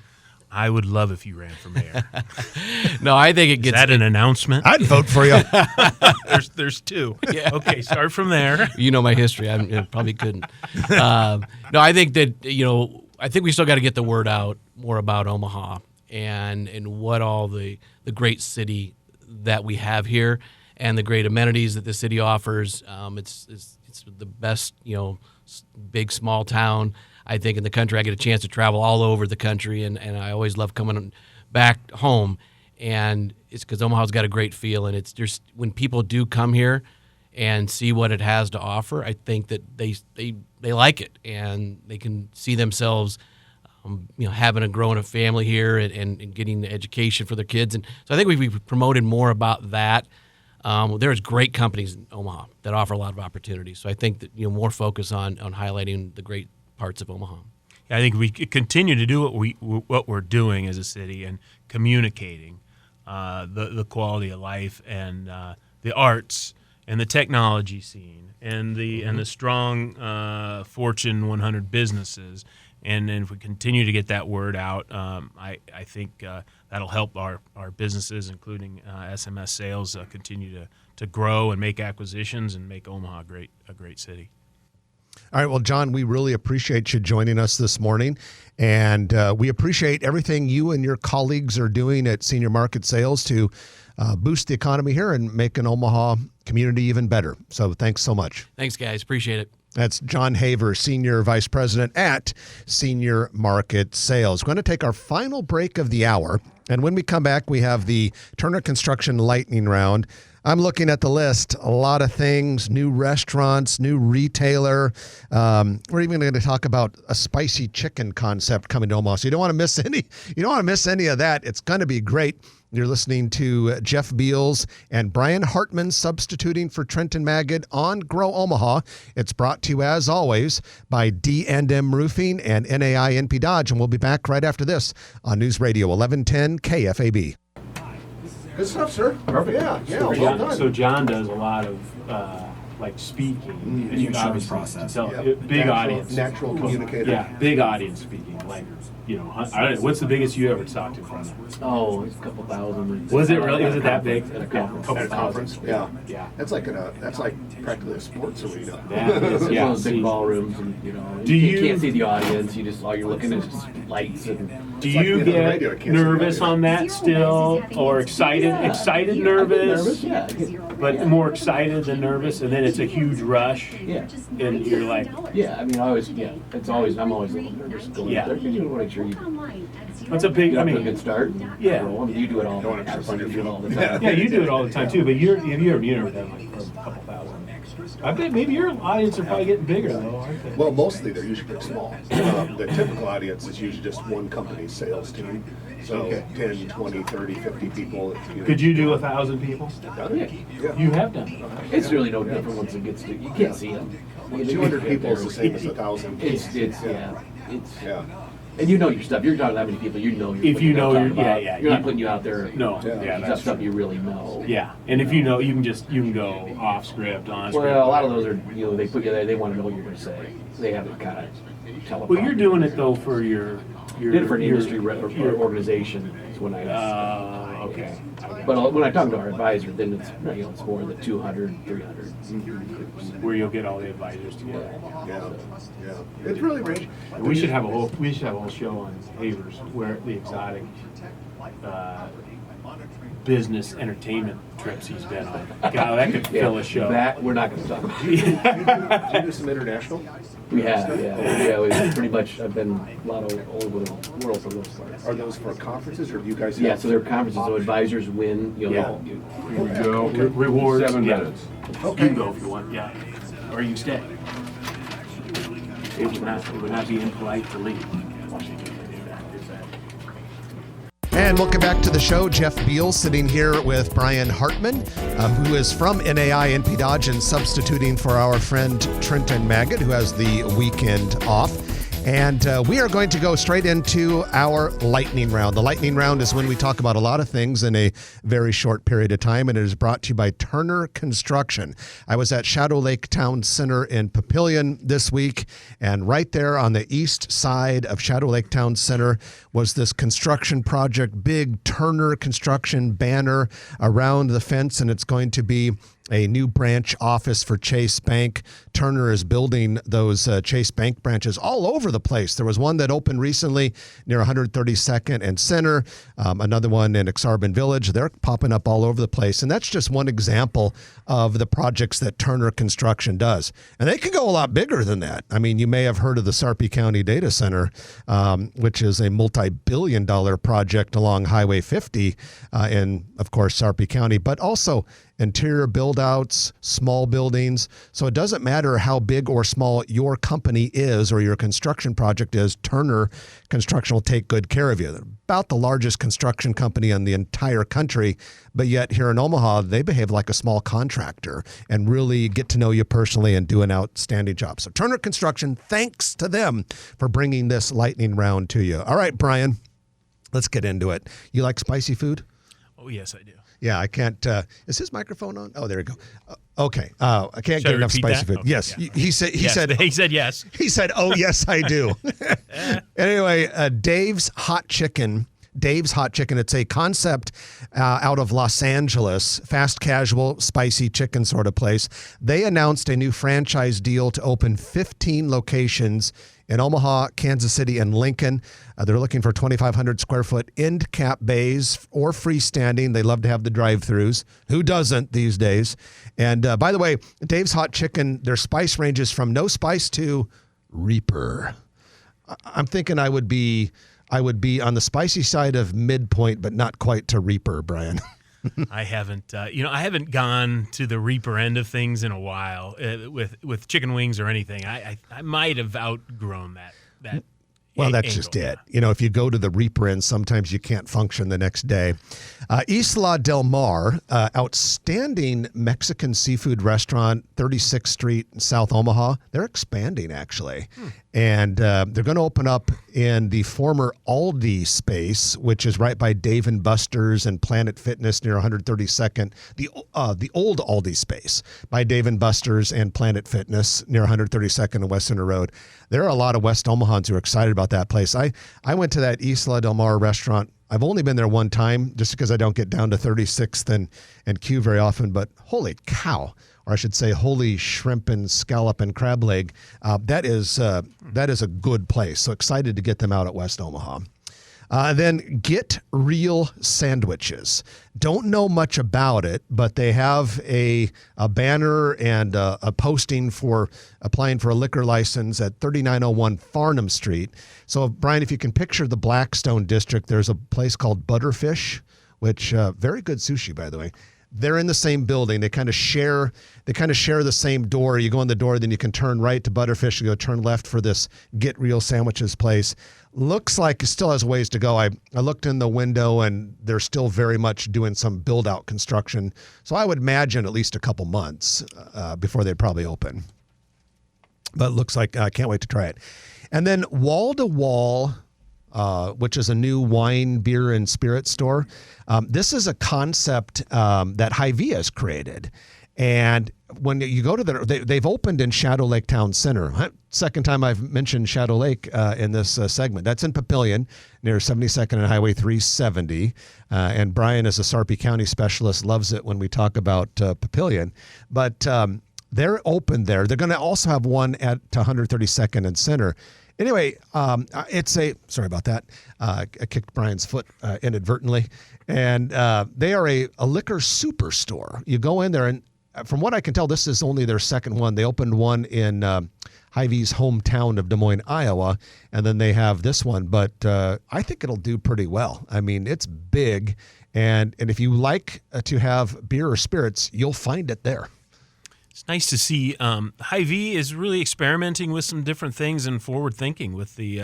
[SPEAKER 2] I would love if you ran for mayor.
[SPEAKER 5] No, I think it
[SPEAKER 2] Is
[SPEAKER 5] gets.
[SPEAKER 2] that an announcement?
[SPEAKER 1] I'd vote for you.
[SPEAKER 2] There's two. Yeah. Okay, start from there.
[SPEAKER 5] You know my history. I probably couldn't. No, I think that I think we still got to get the word out more about Omaha and what all the great city that we have here and the great amenities that the city offers. It's the best big small town I think in the country. I get a chance to travel all over the country, and I always love coming back home. And it's because Omaha's got a great feel, and it's just when people do come here and see what it has to offer, I think that they like it, and they can see themselves, having and growing a family here and getting the education for their kids. And so I think we've promoted more about that. There's great companies in Omaha that offer a lot of opportunities. So I think that more focus on highlighting the great parts of Omaha.
[SPEAKER 2] I think we continue to do what we're doing as a city and communicating the quality of life and the arts and the technology scene and the strong Fortune 100 businesses. And if we continue to get that word out, I think that'll help our businesses, including SMS sales, continue to grow and make acquisitions and make Omaha a great city.
[SPEAKER 1] All right. Well, John, we really appreciate you joining us this morning. And we appreciate everything you and your colleagues are doing at Senior Market Sales to boost the economy here and make an Omaha community even better. So thanks so much.
[SPEAKER 5] Thanks, guys. Appreciate it.
[SPEAKER 1] That's John Haver, Senior Vice President at Senior Market Sales. We're going to take our final break of the hour. And when we come back, we have the Turner Construction Lightning Round. I'm looking at the list, a lot of things, new restaurants, new retailer. We're even going to talk about a spicy chicken concept coming to Omaha. So you don't want to miss any of that. It's going to be great. You're listening to Jeff Beals and Brian Hartman substituting for Trenton Magid on Grow Omaha. It's brought to you, as always, by D&M Roofing and NAI NP Dodge. And we'll be back right after this on News Radio 1110 KFAB. Good stuff, sir.
[SPEAKER 4] Perfect.
[SPEAKER 1] Yeah, well done.
[SPEAKER 4] So John does a lot of speaking.
[SPEAKER 8] The insurance process.
[SPEAKER 4] Big audience.
[SPEAKER 1] Natural communicator.
[SPEAKER 4] Yeah, big audience speaking. I don't know, what's the biggest you ever talked to from that?
[SPEAKER 7] Oh, it's a couple thousand.
[SPEAKER 4] Was it really? Was it that big?
[SPEAKER 7] At a conference.
[SPEAKER 1] At a conference? Yeah.
[SPEAKER 4] Yeah.
[SPEAKER 1] That's like practically a sports arena.
[SPEAKER 4] That is,
[SPEAKER 7] It's
[SPEAKER 4] yeah.
[SPEAKER 7] one of those big ballrooms, and
[SPEAKER 4] Do
[SPEAKER 7] you
[SPEAKER 4] you-
[SPEAKER 7] can't see the audience. You just all you're looking at is just lights and.
[SPEAKER 4] Do
[SPEAKER 1] like
[SPEAKER 4] you
[SPEAKER 1] being on the radio, I
[SPEAKER 4] get
[SPEAKER 1] can't see the
[SPEAKER 4] nervous
[SPEAKER 1] radio.
[SPEAKER 4] on that still, or excited?
[SPEAKER 7] Yeah.
[SPEAKER 4] Excited,
[SPEAKER 7] I get
[SPEAKER 4] nervous?
[SPEAKER 7] Yeah.
[SPEAKER 4] But more excited than nervous, and then it's a huge rush,
[SPEAKER 7] Yeah.
[SPEAKER 4] and you're like,
[SPEAKER 7] Yeah. I mean, I'm always a little nervous going
[SPEAKER 4] Yeah.
[SPEAKER 7] out there because you want to make sure you
[SPEAKER 4] what's a big?
[SPEAKER 7] get
[SPEAKER 4] I
[SPEAKER 7] up to a
[SPEAKER 4] mean,
[SPEAKER 7] good start. And
[SPEAKER 4] Yeah.
[SPEAKER 7] roll. I mean, you do it all.
[SPEAKER 1] Don't want to trip on your
[SPEAKER 7] You do it all the
[SPEAKER 1] feet.
[SPEAKER 7] time.
[SPEAKER 4] yeah, you do it all the time too. But you never done for a couple thousand. I bet maybe your audience are probably getting bigger though, aren't they?
[SPEAKER 1] Well, mostly they're usually pretty small. The typical audience is usually just one company's sales team. So 10, 20, 30, 50 people.
[SPEAKER 4] Could you do 1,000 people?
[SPEAKER 1] Done it? Yeah.
[SPEAKER 4] You have done it.
[SPEAKER 7] It's really no different once it gets to. You can't see them.
[SPEAKER 1] 200 people is the same as 1,000.
[SPEAKER 7] It's
[SPEAKER 1] Yeah.
[SPEAKER 7] yeah. And you know your stuff. You're talking to that many people. You know your.
[SPEAKER 4] If you know
[SPEAKER 7] you're
[SPEAKER 4] your-
[SPEAKER 7] talking about.
[SPEAKER 4] yeah,
[SPEAKER 7] You're not
[SPEAKER 4] you-
[SPEAKER 7] putting you out there.
[SPEAKER 4] No,
[SPEAKER 1] Yeah.
[SPEAKER 4] yeah,
[SPEAKER 7] Stuff
[SPEAKER 4] that's
[SPEAKER 7] stuff
[SPEAKER 4] true.
[SPEAKER 7] you really know.
[SPEAKER 4] Yeah, and if you know, you can go off script, on script.
[SPEAKER 7] Well, a lot of those are they put you there. They want to know what you're going to say. They have it kind of teleprompter.
[SPEAKER 4] Well, you're doing it though for your
[SPEAKER 7] Did it for an
[SPEAKER 4] your-
[SPEAKER 7] industry or organization is when I.
[SPEAKER 4] Okay.
[SPEAKER 7] But when I talk to our advisor, then it's it's more the 200, 300.
[SPEAKER 4] Where you'll get all the advisors together.
[SPEAKER 1] Yeah. It's really rich.
[SPEAKER 4] We should have a whole show on Havers, where the exotic business entertainment trips he's been on. God, that could fill a show.
[SPEAKER 7] That we're not going to talk about.
[SPEAKER 1] Do you do some international?
[SPEAKER 7] We have, yeah. We pretty much. I've been a lot all over the world for those parts.
[SPEAKER 1] Are those for conferences or do you guys?
[SPEAKER 7] Yeah, so there are conferences, so advisors win.
[SPEAKER 4] Yeah.
[SPEAKER 6] Go.
[SPEAKER 4] Rewards.
[SPEAKER 6] 7
[SPEAKER 4] yeah.
[SPEAKER 6] minutes.
[SPEAKER 4] You can go if you want. Yeah. or you stay. It would not be impolite to leave.
[SPEAKER 1] And welcome back to the show. Jeff Beal sitting here with Brian Hartman, who is from NAI NP Dodge and substituting for our friend Trenton Maggot, who has the weekend off. And we are going to go straight into our lightning round. The lightning round is when we talk about a lot of things in a very short period of time, and it is brought to you by Turner Construction. I was at Shadow Lake Town Center in Papillion this week, and right there on the east side of Shadow Lake Town Center was this construction project, big Turner Construction banner around the fence, and it's going to be a new branch office for Chase Bank. Turner is building those Chase Bank branches all over the place. There was one that opened recently near 132nd and Center, another one in Exarban Village. They're popping up all over the place, and that's just one example of the projects that Turner Construction does. And they could go a lot bigger than that. I mean, you may have heard of the Sarpy County Data Center, which is a multi-billion-dollar project along Highway 50 in, of course, Sarpy County, but also interior build-outs, small buildings. So it doesn't matter how big or small your company is or your construction project is, Turner Construction will take good care of you. They're about the largest construction company in the entire country, but yet here in Omaha, they behave like a small contractor and really get to know you personally and do an outstanding job. So Turner Construction, thanks to them for bringing this lightning round to you. All right, Brian, let's get into it. You like spicy food?
[SPEAKER 2] Oh, yes, I do.
[SPEAKER 1] Yeah, I can't. Is his microphone on? Oh, there we go. Okay. I can't
[SPEAKER 2] Should
[SPEAKER 1] get
[SPEAKER 2] I
[SPEAKER 1] enough
[SPEAKER 2] repeat
[SPEAKER 1] spicy
[SPEAKER 2] that?
[SPEAKER 1] food.
[SPEAKER 2] Okay,
[SPEAKER 1] Yes.
[SPEAKER 2] yeah.
[SPEAKER 1] He said. He
[SPEAKER 2] Yes,
[SPEAKER 1] said.
[SPEAKER 2] he said yes.
[SPEAKER 1] He said, "Oh, yes, I do." Anyway, Dave's Hot Chicken. Dave's Hot Chicken. It's a concept out of Los Angeles, fast casual, spicy chicken sort of place. They announced a new franchise deal to open 15 locations in Omaha, Kansas City, and Lincoln. They're looking for 2,500 square foot end cap bays or freestanding. They love to have the drive-throughs. Who doesn't these days? And by the way, Dave's Hot Chicken, their spice ranges from no spice to Reaper. I'm thinking I would be on the spicy side of midpoint, but not quite to Reaper, Brian.
[SPEAKER 2] I haven't, I haven't gone to the Reaper end of things in a while with chicken wings or anything. I might have outgrown that.
[SPEAKER 1] Well, that's just it. You know, if you go to the Reaper end, sometimes you can't function the next day. Isla Del Mar, outstanding Mexican seafood restaurant, 36th Street, South Omaha. They're expanding, actually. And they're going to open up in the former Aldi space, which is right by Dave & Buster's and Planet Fitness near 132nd. The old Aldi space by Dave & Buster's and Planet Fitness near 132nd and West Center Road. There are a lot of West Omahans who are excited about that place. I went to that Isla Del Mar restaurant. I've only been there one time just because I don't get down to 36th and Q very often, but holy cow, or I should say holy shrimp and scallop and crab leg. That is a good place. So excited to get them out at West Omaha. Then Get Real Sandwiches. Don't know much about it, but they have a banner and a posting for applying for a liquor license at 3901 Farnham Street. So, Brian, if you can picture the Blackstone district, there's a place called Butterfish, which very good sushi, by the way. They're in the same building. They kind of share the same door. You go in the door, then you can turn right to Butterfish. You go turn left for this Get Real Sandwiches place. Looks like it still has a ways to go. I looked in the window, and they're still very much doing some build-out construction. So I would imagine at least a couple months before they'd probably open. But it looks like I can't wait to try it. And then Wall to Wall, which is a new wine, beer, and spirit store. This is a concept that Hy-Vee has created. And when you go to they've opened in Shadow Lake Town Center. Second time I've mentioned Shadow Lake in this segment. That's in Papillion near 72nd and Highway 370. And Brian, as a Sarpy County specialist, loves it when we talk about Papillion. But they're open there. They're going to also have one at 132nd and Center. Anyway, sorry about that. I kicked Brian's foot inadvertently. And they are a liquor superstore. You go in there, and from what I can tell, this is only their second one. They opened one in Hy-Vee's hometown of Des Moines, Iowa, and then they have this one. But I think it'll do pretty well. I mean, it's big, and if you like to have beer or spirits, you'll find it there.
[SPEAKER 2] It's nice to see Hy-Vee is really experimenting with some different things and forward thinking with the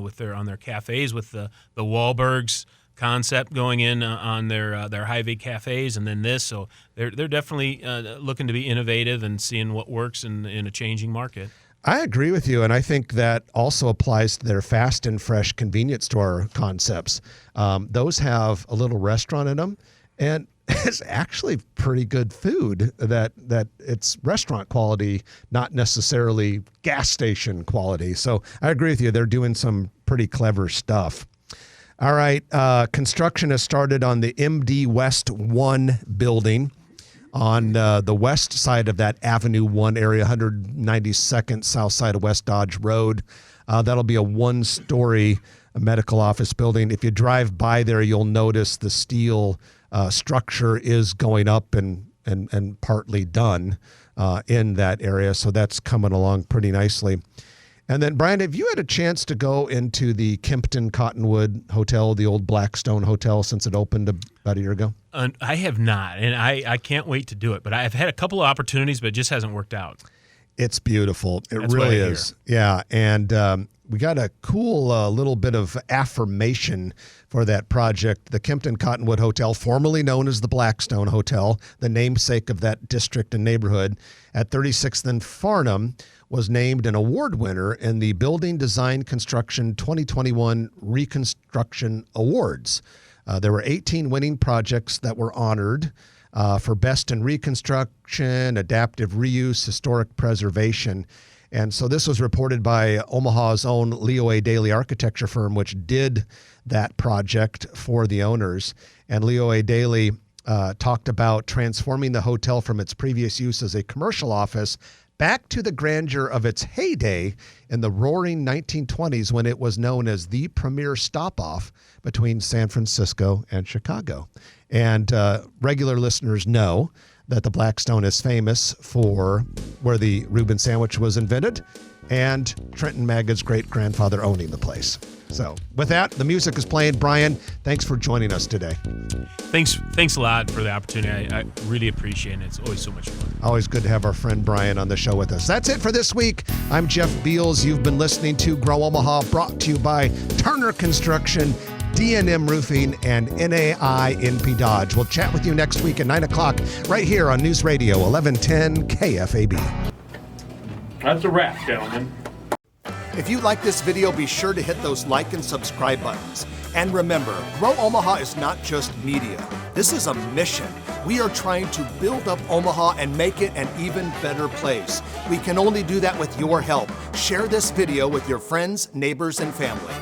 [SPEAKER 2] with their cafes, with the Wahlbergs concept going in on their Hy-Vee cafes, and then this. So they're definitely looking to be innovative and seeing what works in a changing market.
[SPEAKER 1] I agree with you, and I think that also applies to their fast and fresh convenience store concepts. Those have a little restaurant in them, and it's actually pretty good food that it's restaurant quality, not necessarily gas station quality. So I agree with you. They're doing some pretty clever stuff. All right. Construction has started on the MD West 1 building on the west side of that Avenue 1 area, 192nd south side of West Dodge Road. That'll be a one-story medical office building. If you drive by there, you'll notice the steel structure is going up and partly done in that area. So that's coming along pretty nicely. And then, Brian, have you had a chance to go into the Kempton Cottonwood Hotel, the old Blackstone Hotel, since it opened about a year ago?
[SPEAKER 2] I have not, and I can't wait to do it. But I've had a couple of opportunities, but it just hasn't worked out.
[SPEAKER 1] It's beautiful.
[SPEAKER 2] That's
[SPEAKER 1] really
[SPEAKER 2] what I
[SPEAKER 1] is. Yeah, and we got a cool little bit of affirmation for that project. The Kempton Cottonwood Hotel, formerly known as the Blackstone Hotel, the namesake of that district and neighborhood at 36th and Farnham, was named an award winner in the Building Design Construction 2021 Reconstruction Awards. There were 18 winning projects that were honored for Best in Reconstruction, Adaptive Reuse, Historic Preservation. And so this was reported by Omaha's own Leo A. Daly architecture firm, which did that project for the owners. And Leo A. Daly talked about transforming the hotel from its previous use as a commercial office back to the grandeur of its heyday in the roaring 1920s, when it was known as the premier stop-off between San Francisco and Chicago. And regular listeners know that the Blackstone is famous for where the Reuben sandwich was invented, and Trenton Maggo's great-grandfather owning the place. So with that, the music is playing. Brian, thanks for joining us today.
[SPEAKER 2] Thanks a lot for the opportunity. I really appreciate it. It's always so much fun.
[SPEAKER 1] Always good to have our friend Brian on the show with us. That's it for this week. I'm Jeff Beals. You've been listening to Grow Omaha, brought to you by Turner Construction, D&M Roofing, and NAI NP Dodge. We'll chat with you next week at 9 o'clock right here on News Radio 1110 KFAB.
[SPEAKER 4] That's a wrap, gentlemen.
[SPEAKER 1] If you like this video, be sure to hit those like and subscribe buttons. And remember, Grow Omaha is not just media. This is a mission. We are trying to build up Omaha and make it an even better place. We can only do that with your help. Share this video with your friends, neighbors, and family.